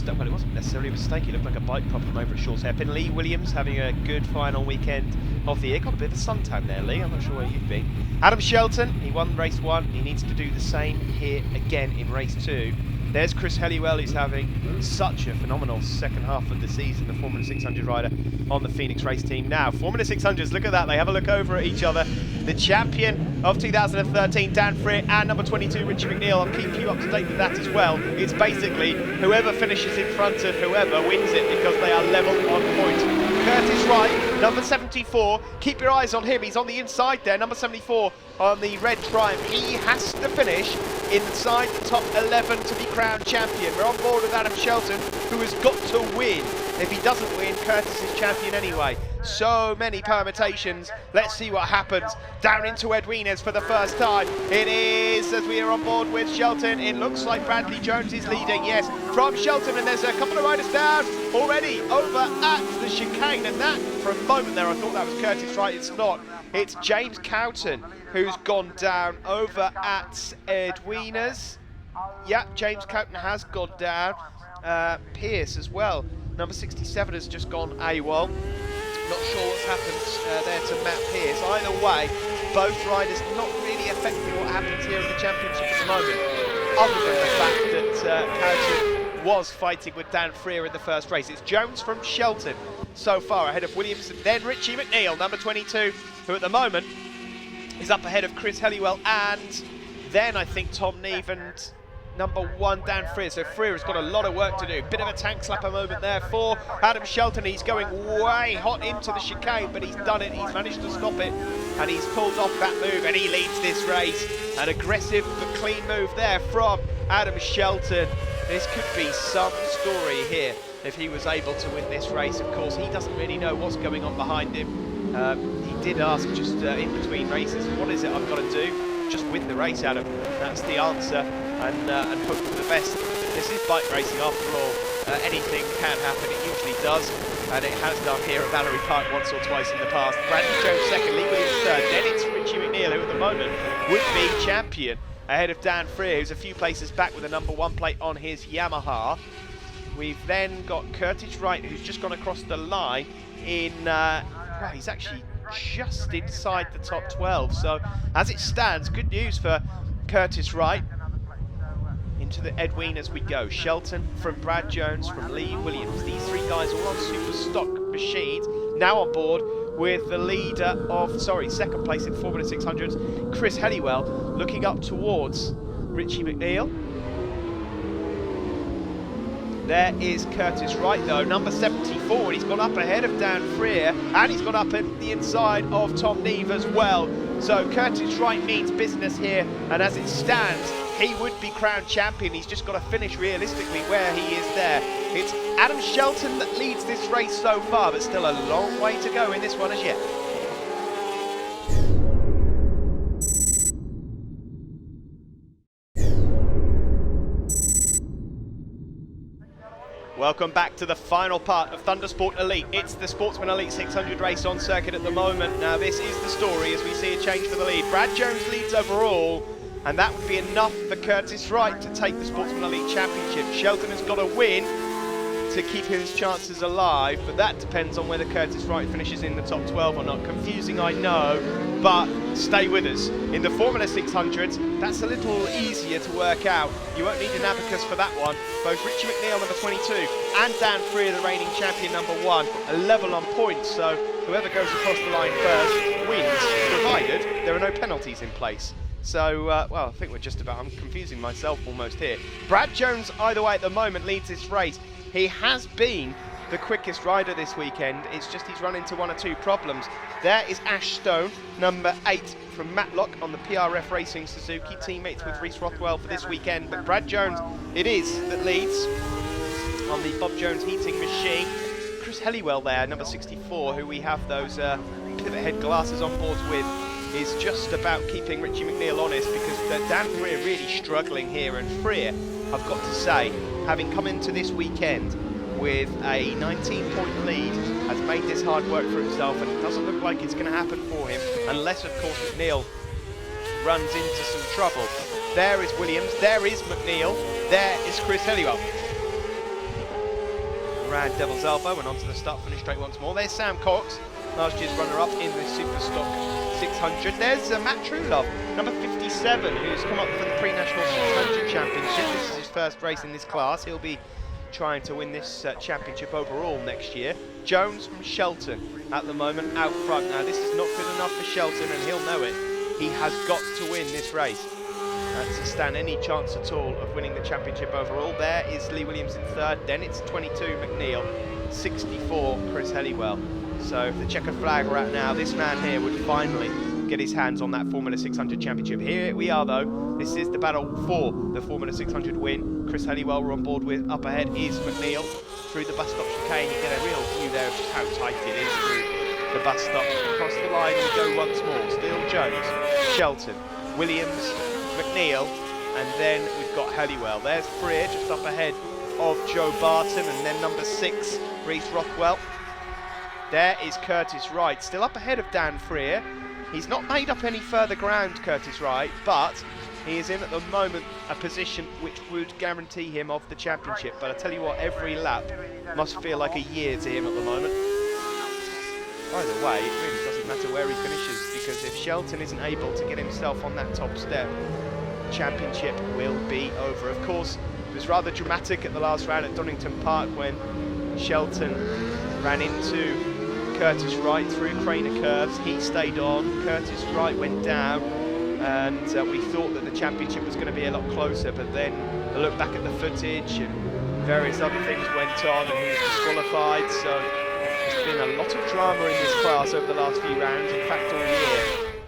well, it wasn't necessarily a mistake. It looked like a bike problem over at Shaw's Hairpin. Lee Williams having a good final weekend of the year. Got a bit of a suntan there, Lee. I'm not sure where you've been. Adam Shelton, he won race 1. He needs to do the same here again in race 2. There's Chris Helliwell, who's having such a phenomenal second half of the season, the Formula 600 rider on the Phoenix race team. Now, Formula 600s, look at that. They have a look over at each other. The champion of 2013, Dan Freer, and number 22, Richie McNeil. I'll keep you up to date with that as well. It's basically whoever finishes in front of whoever wins it, because they are level on point. Curtis Wright, number 74. Keep your eyes on him. He's on the inside there. Number 74 on the red Triumph. He has to finish inside the top 11 to be crowned champion. We're on board with Adam Shelton, who has got to win. If he doesn't win, Curtis is champion anyway. So many permutations. Let's see what happens. Down into Edwines for the first time. It is, as we are on board with Shelton. It looks like Bradley Jones is leading, yes, from Shelton. And there's a couple of riders down already over at the chicane. And that, for a moment there, I thought that was Curtis Wright. It's not. It's James Cowton who's gone down over at Edwines. Yeah, James Cowton has gone down. Pierce as well. Number 67 has just gone AWOL. Not sure what's happened there to Matt Pierce. Either way, both riders not really affecting what happens here in the championship at the moment, other than the fact that Cowton was fighting with Dan Freer in the first race. It's Jones from Shelton so far, ahead of Williamson, then Richie McNeil, number 22, who at the moment is up ahead of Chris Helliwell, and then I think Tom Neve and number 1 Dan Freer. So Freer has got a lot of work to do. Bit of a tank slapper moment there for Adam Shelton. He's going way hot into the chicane, but he's done it. He's managed to stop it, and he's pulled off that move, and he leads this race. An aggressive but clean move there from Adam Shelton. This could be some story here if he was able to win this race. Of course, he doesn't really know what's going on behind him. He did ask just in between races, what is it I've got to do? Just win the race, Adam. That's the answer, and hope for the best. This is bike racing after all. Anything can happen, it usually does, and it has done here at Mallory Park once or twice in the past. Bradley Jones second, Lee Williams third, then it's Richie McNeil, who at the moment would be champion, ahead of Dan Freer, who's a few places back with a number 1 plate on his Yamaha. We've then got Curtis Wright, who's just gone across the line in, well, he's actually just inside the top 12. So as it stands, good news for Curtis Wright. Into the Edwin as we go. Shelton from Brad Jones, from Lee Williams. These 3 guys all on super stock machines, now on board with the leader of, second place in Formula 600s, Chris Helliwell, looking up towards Richie McNeil. There is Curtis Wright though, number 74, and he's gone up ahead of Dan Freer, and he's gone up at the inside of Tom Neve as well. So Curtis Wright means business here, and as it stands, he would be crowned champion. He's just got to finish realistically where he is there. It's Adam Shelton that leads this race so far, but still a long way to go in this one as yet. Welcome back to the final part of Thundersport Elite. It's the Sportsman Elite 600 race on circuit at the moment. Now this is the story as we see a change for the lead. Brad Jones leads overall, and that would be enough for Curtis Wright to take the Sportsman Elite Championship. Shelton has got to win to keep his chances alive, but that depends on whether Curtis Wright finishes in the top 12 or not. Confusing, I know, but stay with us. In the Formula 600s, that's a little easier to work out. You won't need an abacus for that one. Both Richie McNeil, number 22, and Dan Freer, the reigning champion, number 1, are level on points, so whoever goes across the line first wins, provided there are no penalties in place. So, well, I think I'm confusing myself almost here. Brad Jones, either way at the moment, leads this race. He has been the quickest rider this weekend. It's just he's run into 1 or 2 problems. There is Ash Stone, number 8 from Matlock on the PRF Racing Suzuki, teammates with Reece Rothwell for this weekend. But Brad Jones, it is that leads on the Bob Jones heating machine. Chris Helliwell there, number 64, who we have those pivot head glasses on board with, is just about keeping Richie McNeil honest, because Dan Freer really struggling here, and Freer, I've got to say, having come into this weekend with a 19-point lead, has made this hard work for himself, and it doesn't look like it's going to happen for him, unless, of course, McNeil runs into some trouble. There is Williams, there is McNeil, there is Chris Helliwell. Ran Devil's Elbow and onto the start-finish straight once more. There's Sam Cox, last year's runner-up in the Superstock 600. There's Matt Truelove, number 57, who's come up for the pre-national 600 championship. This is his first race in this class. He'll be trying to win this championship overall next year. Jones from Shelton at the moment out front. Now this is not good enough for Shelton, and he'll know it. He has got to win this race to stand any chance at all of winning the championship overall. There is Lee Williams in third, then it's 22 McNeil, 64 Chris Helliwell. So if the checkered flag were out now, this man here would finally get his hands on that Formula 600 championship. Here we are though, this is the battle for the Formula 600 win. Chris Helliwell we're on board with, up ahead is McNeil. Through the bus stop chicane, you get a real view there of just how tight it is through the bus stop. Across the line we go once more, still Jones, Shelton, Williams, McNeil, and then we've got Helliwell. There's Freer just up ahead of Joe Barton, and then number 6, Reece Rothwell. There is Curtis Wright, still up ahead of Dan Freer. He's not made up any further ground, Curtis Wright, but he is in at the moment a position which would guarantee him of the championship. But I tell you what, every lap must feel like a year to him at the moment. Either way, it really doesn't matter where he finishes, because if Shelton isn't able to get himself on that top step, the championship will be over. Of course, it was rather dramatic at the last round at Donington Park when Shelton ran into Curtis Wright through Craner curves. He stayed on, Curtis Wright went down, and we thought that the championship was going to be a lot closer, but then I looked back at the footage and various other things went on and he was disqualified. So there's been a lot of drama in this class over the last few rounds, in fact all year.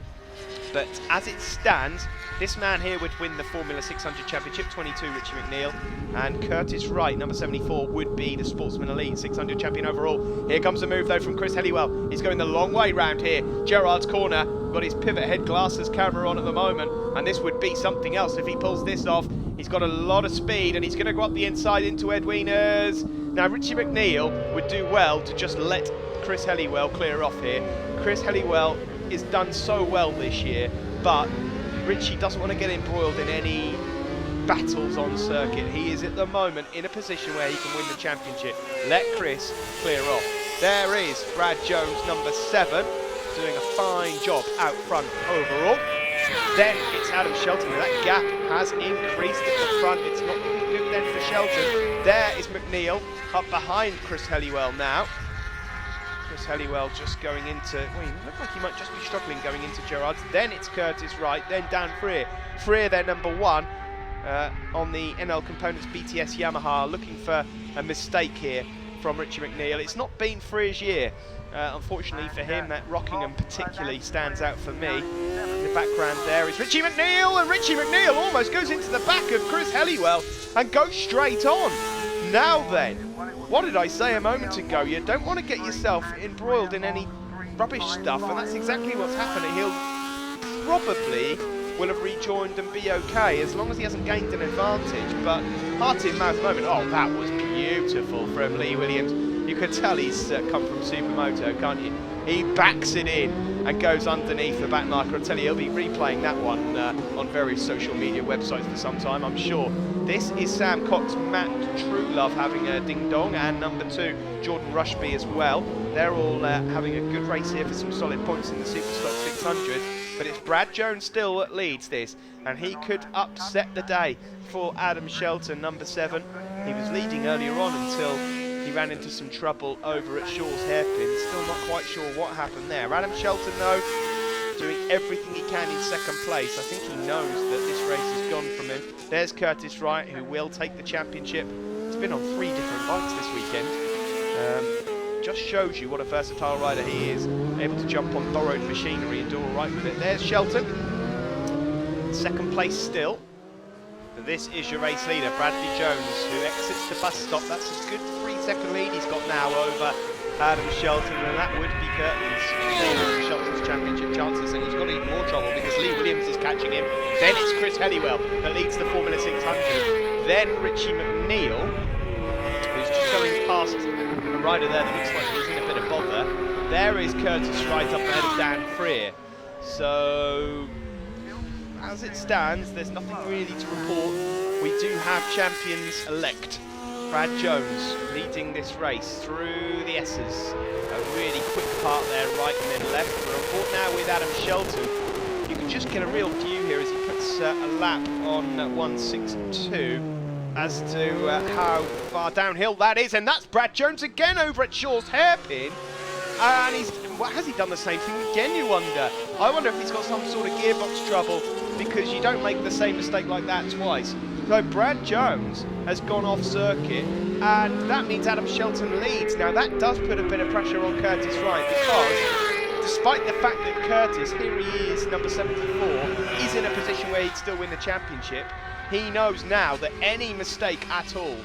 But as it stands, This man here would win the Formula 600 Championship, 22 Richie McNeil, and Curtis Wright, number 74, would be the Sportsman Elite 600 champion overall. Here comes a move though from Chris Helliwell. He's going the long way round here. Gerard's corner, got his pivot head glasses camera on at the moment, and this would be something else if he pulls this off. He's got a lot of speed, and he's going to go up the inside into Ed Wieners. Now Richie McNeil would do well to just let Chris Helliwell clear off here. Chris Helliwell is done so well this year, but Richie doesn't want to get embroiled in any battles on circuit. He is at the moment in a position where he can win the championship. Let Chris clear off. There is Brad Jones, number 7, doing a fine job out front overall. Then it's Adam Shelton. Now that gap has increased at the front. It's not looking good then for Shelton. There is McNeil up behind Chris Helliwell now. Chris Helliwell just going into, well, he looked like he might just be struggling going into Gerard's. Then it's Curtis Wright, then Dan Freer. Freer, their number 1 on the NL Components BTS Yamaha, looking for a mistake here from Richie McNeil. It's not been Freer's year. Unfortunately for him, that Rockingham particularly stands out for me. In the background there is Richie McNeil, and Richie McNeil almost goes into the back of Chris Helliwell and goes straight on. Now then, what did I say a moment ago? You don't want to get yourself embroiled in any rubbish stuff, and that's exactly what's happening. He'll probably will have rejoined and be okay as long as he hasn't gained an advantage, but heart in mouth moment. Oh, that was beautiful from Lee Williams. You can tell he's come from Supermoto, can't you? He backs it in and goes underneath the back marker. I'll tell you, he'll be replaying that one on various social media websites for some time, I'm sure. This is Sam Cox, Matt Truelove having a ding-dong, and number 2, Jordan Rushby as well. They're all having a good race here for some solid points in the Superstock 600. But it's Brad Jones still that leads this, and he could upset the day for Adam Shelton, number 7. He was leading earlier on until he ran into some trouble over at Shaw's hairpin. Still not quite sure what happened there. Adam Shelton, though, doing everything he can in second place. I think he knows that this race is gone from him. There's Curtis Wright, who will take the championship. He's been on 3 different bikes this weekend. Just shows you what a versatile rider he is, able to jump on borrowed machinery and do all right with it. There's Shelton, second place still. This is your race leader, Bradley Jones, who exits the bus stop. That's a good 3-second lead he's got now over Adam Shelton, and that would be curtains for Shelton's championship chances, and he's got even more trouble because Lee Williams is catching him. Then it's Chris Helliwell that leads the Formula 600. Then Richie McNeil, who's just going past a rider there that looks like he's in a bit of bother. There is Curtis Wright up ahead of Dan Freer. So, as it stands, there's nothing really to report. We do have champions-elect. Brad Jones leading this race through the S's. A really quick part there, right and then left. We're on board now with Adam Shelton. You can just get a real view here as he puts a lap on 162 as to how far downhill that is. And that's Brad Jones again over at Shaw's hairpin. And has he done the same thing again, you wonder? I wonder if he's got some sort of gearbox trouble, because you don't make the same mistake like that twice. So Brad Jones has gone off circuit, and that means Adam Shelton leads. Now that does put a bit of pressure on Curtis Wright, because despite the fact that Curtis, here he is, number 74, is in a position where he'd still win the championship, he knows now that any mistake at all,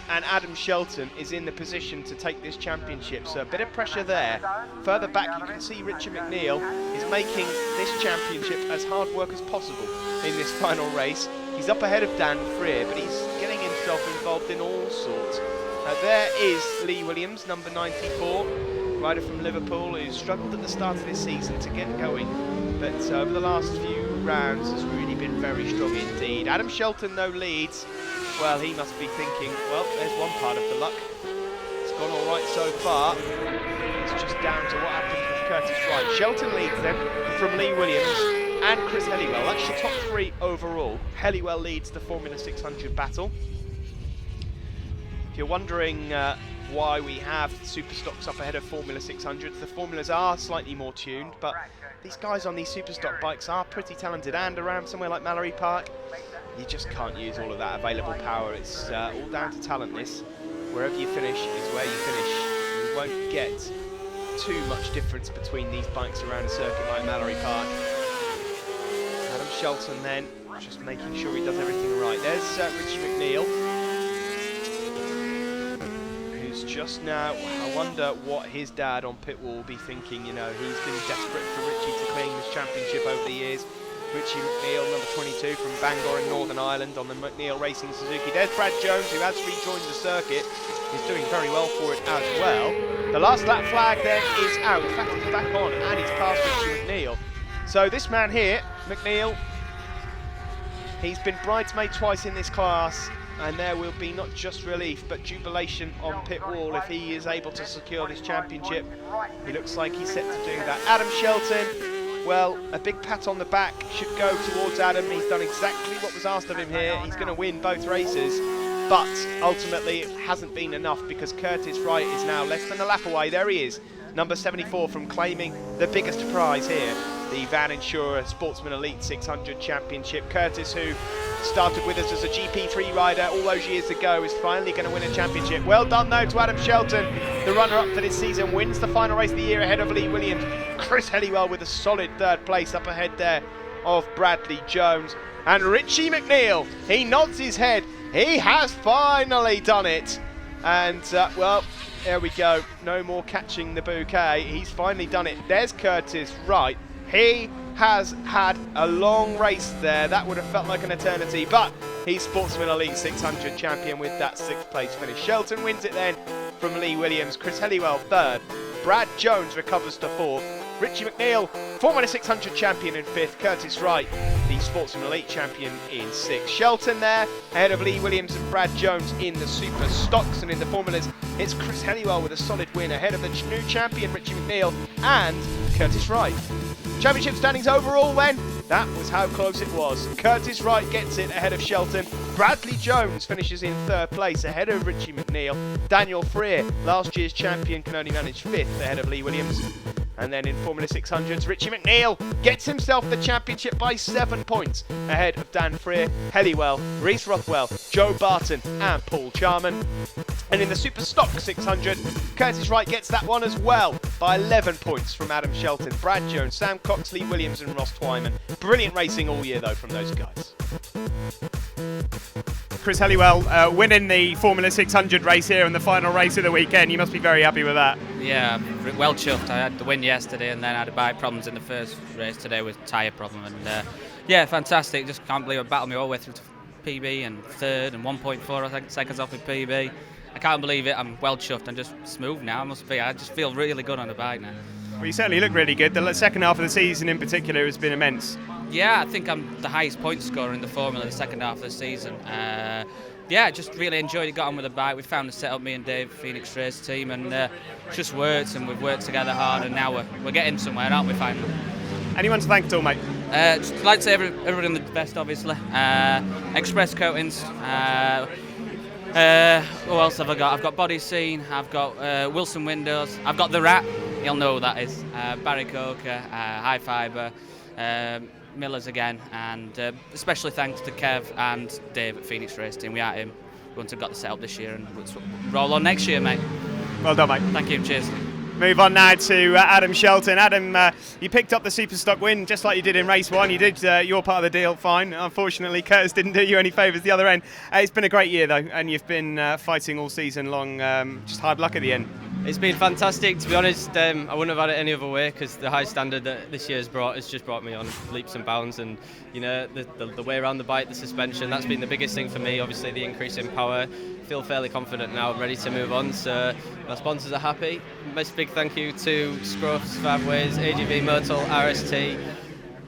and Adam Shelton is in the position to take this championship. So a bit of pressure there. Further back you can see Richard McNeil is making this championship as hard work as possible in this final race. He's up ahead of Dan Freer, but he's getting himself involved in all sorts. There is Lee Williams, number 94, rider from Liverpool, who's struggled at the start of this season to get going, but over the last few rounds has really been very strong indeed. Adam Shelton, though, leads. Well, he must be thinking, well, there's one part of the luck. It's gone all right so far. It's just down to what happens with Curtis Wright. Shelton leads them from Lee Williams and Chris Helliwell. That's your top 3 overall. Helliwell leads the Formula 600 battle. If you're wondering why we have Superstocks up ahead of Formula 600s, the Formulas are slightly more tuned, but these guys on these Superstock bikes are pretty talented, and around somewhere like Mallory Park, you just can't use all of that available power. It's all down to talent, this. Wherever you finish is where you finish. You won't get too much difference between these bikes around a circuit like Mallory Park. Adam Shelton then, just making sure he does everything right. There's Richie McNeil, who's just now, I wonder what his dad on pit wall will be thinking. You know, he's been desperate for Richie to claim this championship over the years. Richie McNeil, number 22 from Bangor in Northern Ireland on the McNeil Racing Suzuki. There's Brad Jones, who has rejoined the circuit. He's doing very well for it as well. The last lap flag then is out. In fact, he's back on and he's past Richie McNeil. So this man here, McNeil, he's been bridesmaid twice in this class, and there will be not just relief but jubilation on pit wall if he is able to secure this championship. He looks like he's set to do that. Adam Shelton, well, a big pat on the back should go towards Adam. He's done exactly what was asked of him here. He's going to win both races, but ultimately it hasn't been enough because Curtis Wright is now less than a lap away. There he is, number 74, from claiming the biggest prize here, the Van Insurer Sportsman Elite 600 Championship. Curtis, who started with us as a GP3 rider all those years ago, is finally going to win a championship. Well done though to Adam Shelton, the runner-up for this season, wins the final race of the year ahead of Lee Williams. Chris Helliwell with a solid third place up ahead there of Bradley Jones. And Richie McNeil, he nods his head. He has finally done it. And well, there we go. No more catching the bouquet. He's finally done it. There's Curtis Wright. He has had a long race there. That would have felt like an eternity, but he's Sportsman Elite 600 champion with that 6th place finish. Shelton wins it then from Lee Williams. Chris Helliwell 3rd. Brad Jones recovers to 4th. Richie McNeil, Formula 600 champion in 5th. Curtis Wright, the Sportsman Elite champion in 6th. Shelton there, ahead of Lee Williams and Brad Jones in the Super Stocks, and in the Formulas, it's Chris Helliwell with a solid win ahead of the new champion Richie McNeil and Curtis Wright. Championship standings overall then, that was how close it was. Curtis Wright gets it ahead of Shelton. Bradley Jones finishes in 3rd place ahead of Richie McNeil. Daniel Freer, last year's champion, can only manage 5th ahead of Lee Williams. And then in Formula 600s, Richie McNeil gets himself the championship by 7 points ahead of Dan Freer, Helliwell, Reese Rothwell, Joe Barton and Paul Charman. And in the Super Stock 600, Curtis Wright gets that one as well by 11 points from Adam Shelton, Brad Jones, Sam Cox, Lee Williams and Ross Twyman. Brilliant racing all year though from those guys. Chris Helliwell winning the Formula 600 race here in the final race of the weekend. You must be very happy with that. Yeah, well chuffed. I had the win yesterday and then I had bike problems in the first race today with tyre problem. And yeah, fantastic. Just can't believe I battled me all the way through to PB and 3rd and 1.4 I think seconds off with PB. I can't believe it. I'm well chuffed. I'm just smooth now. I must be. I just feel really good on the bike now. Well, you certainly look really good. The second half of the season in particular has been immense. Yeah, I think I'm the highest point scorer in the Formula the second half of the season. Yeah, just really enjoyed it, got on with the bike. We found the setup, me and Dave, Phoenix Race team, and just worked, and we've worked together hard, and now we're getting somewhere, aren't we, finally? Anyone to thank at all, mate? Just like to say everybody the best, obviously. Express Coatings. Who else have I got? I've got Body Scene, I've got Wilson Windows, I've got The Rat, you'll know who that is. Barry Coker, High Fibre, Millers again, and especially thanks to Kev and Dave at Phoenix Race Team. Without him, we wouldn't have got the setup this year, and we'll roll on next year, mate. Well done, mate. Thank you, cheers. Move on now to Adam Shelton. Adam, you picked up the Super Stock win just like you did in race 1. You did your part of the deal fine. Unfortunately, Curtis didn't do you any favours the other end. It's been a great year though, and you've been fighting all season long. Just hard luck at the end. It's been fantastic, to be honest. I wouldn't have had it any other way because the high standard that this year's brought has just brought me on leaps and bounds, and you know the way around the bike, the suspension, that's been the biggest thing for me. Obviously the increase in power. Feel fairly confident now, I'm ready to move on, so my sponsors are happy. Big thank you to Scruffs, Fabways, AGV Myrtle, RST,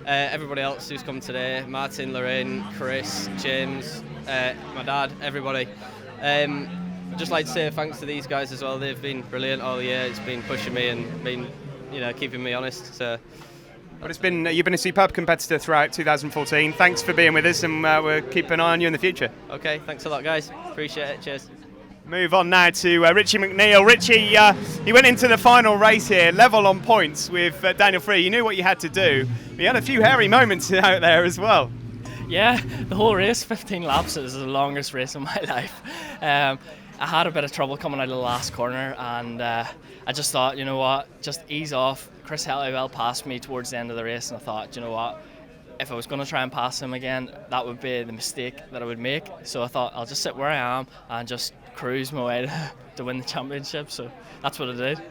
everybody else who's come today, Martin, Lorraine, Chris, James, my dad, everybody. I'd just like to say thanks to these guys as well. They've been brilliant all year. It's been pushing me and been, keeping me honest. So. But you've been a superb competitor throughout 2014. Thanks for being with us, and we'll keep an eye on you in the future. Okay, thanks a lot, guys. Appreciate it. Cheers. Move on now to Richie McNeil. Richie, he went into the final race here, level on points with Daniel Freer. You knew what you had to do. But you had a few hairy moments out there as well. Yeah, the whole race, 15 laps, is the longest race of my life. I had a bit of trouble coming out of the last corner, and I just thought, you know what, just ease off. Chris Helliwell passed me towards the end of the race, and I thought, you know what, if I was going to try and pass him again, that would be the mistake that I would make. So I thought I'll just sit where I am and just cruise my way to win the championship. So that's what I did.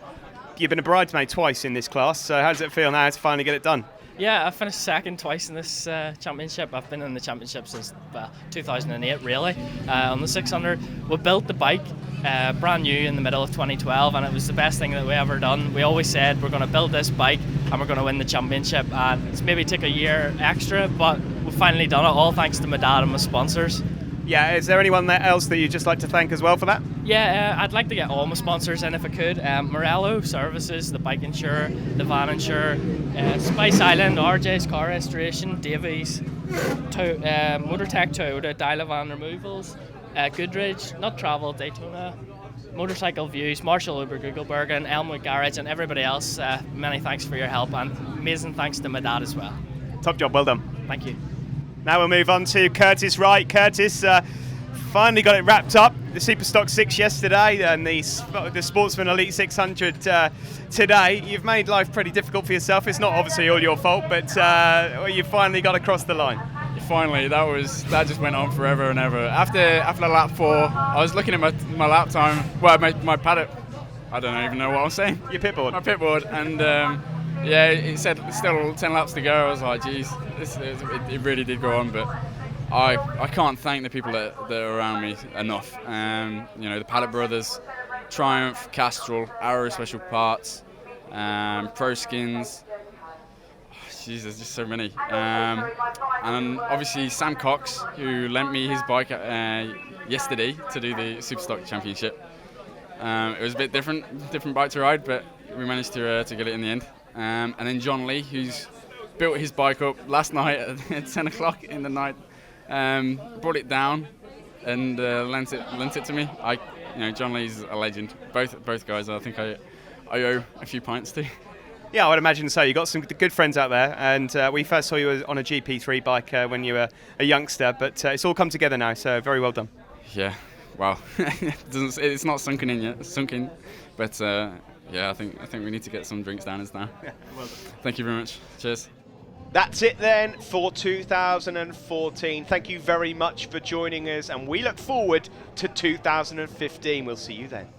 You've been a bridesmaid twice in this class, so how does it feel now to finally get it done? Yeah, I finished second twice in this championship. I've been in the championship since 2008, really. On the 600, we built the bike brand new in the middle of 2012, and it was the best thing that we ever done. We always said we're going to build this bike and we're going to win the championship, and it's maybe took a year extra, but we've finally done it, all thanks to my dad and my sponsors. Yeah, is there anyone else that you'd just like to thank as well for that? Yeah, I'd like to get all my sponsors in if I could. Morello Services, the bike insurer, the van insurer, Spice Island, RJ's Car Restoration, Davies, Motortech Toyota, Dialavan Removals, Goodridge, Not Travel, Daytona, Motorcycle Views, Marshall Uber, Googlebergen, Elmwood Garage, and everybody else. Many thanks for your help, and amazing thanks to my dad as well. Top job, well done. Thank you. Now we'll move on to Curtis Wright. Curtis finally got it wrapped up. The Superstock 6 yesterday and the Sportsman Elite 600 today. You've made life pretty difficult for yourself. It's not obviously all your fault, but you finally got across the line. Finally, that just went on forever and ever. After lap 4, I was looking at my lap time, well, my paddock. I don't even know what I was saying. Your pitboard. My pitboard, and yeah, it said still 10 laps to go. I was like, geez, it really did go on, but I can't thank the people that are around me enough. You know, the Paddock Brothers, Triumph, Castrol, Arrow Special Parts, Pro Skins. Jeez, there's just so many. And obviously Sam Cox, who lent me his bike yesterday to do the Superstock Championship. It was a bit different bike to ride, but we managed to get it in the end. And then John Lee, who's built his bike up last night at 10 o'clock in the night, brought it down and lent it to me. John Lee's a legend. Both guys, I think I owe a few pints to. Yeah, I would imagine so. You've got some good friends out there, and we first saw you on a GP3 bike when you were a youngster, but it's all come together now, so very well done. Yeah, wow. It's not sunken in yet. It's sunken, but yeah, I think we need to get some drinks down us now. Yeah, well done. Thank you very much. Cheers. That's it then for 2014. Thank you very much for joining us, and we look forward to 2015. We'll see you then.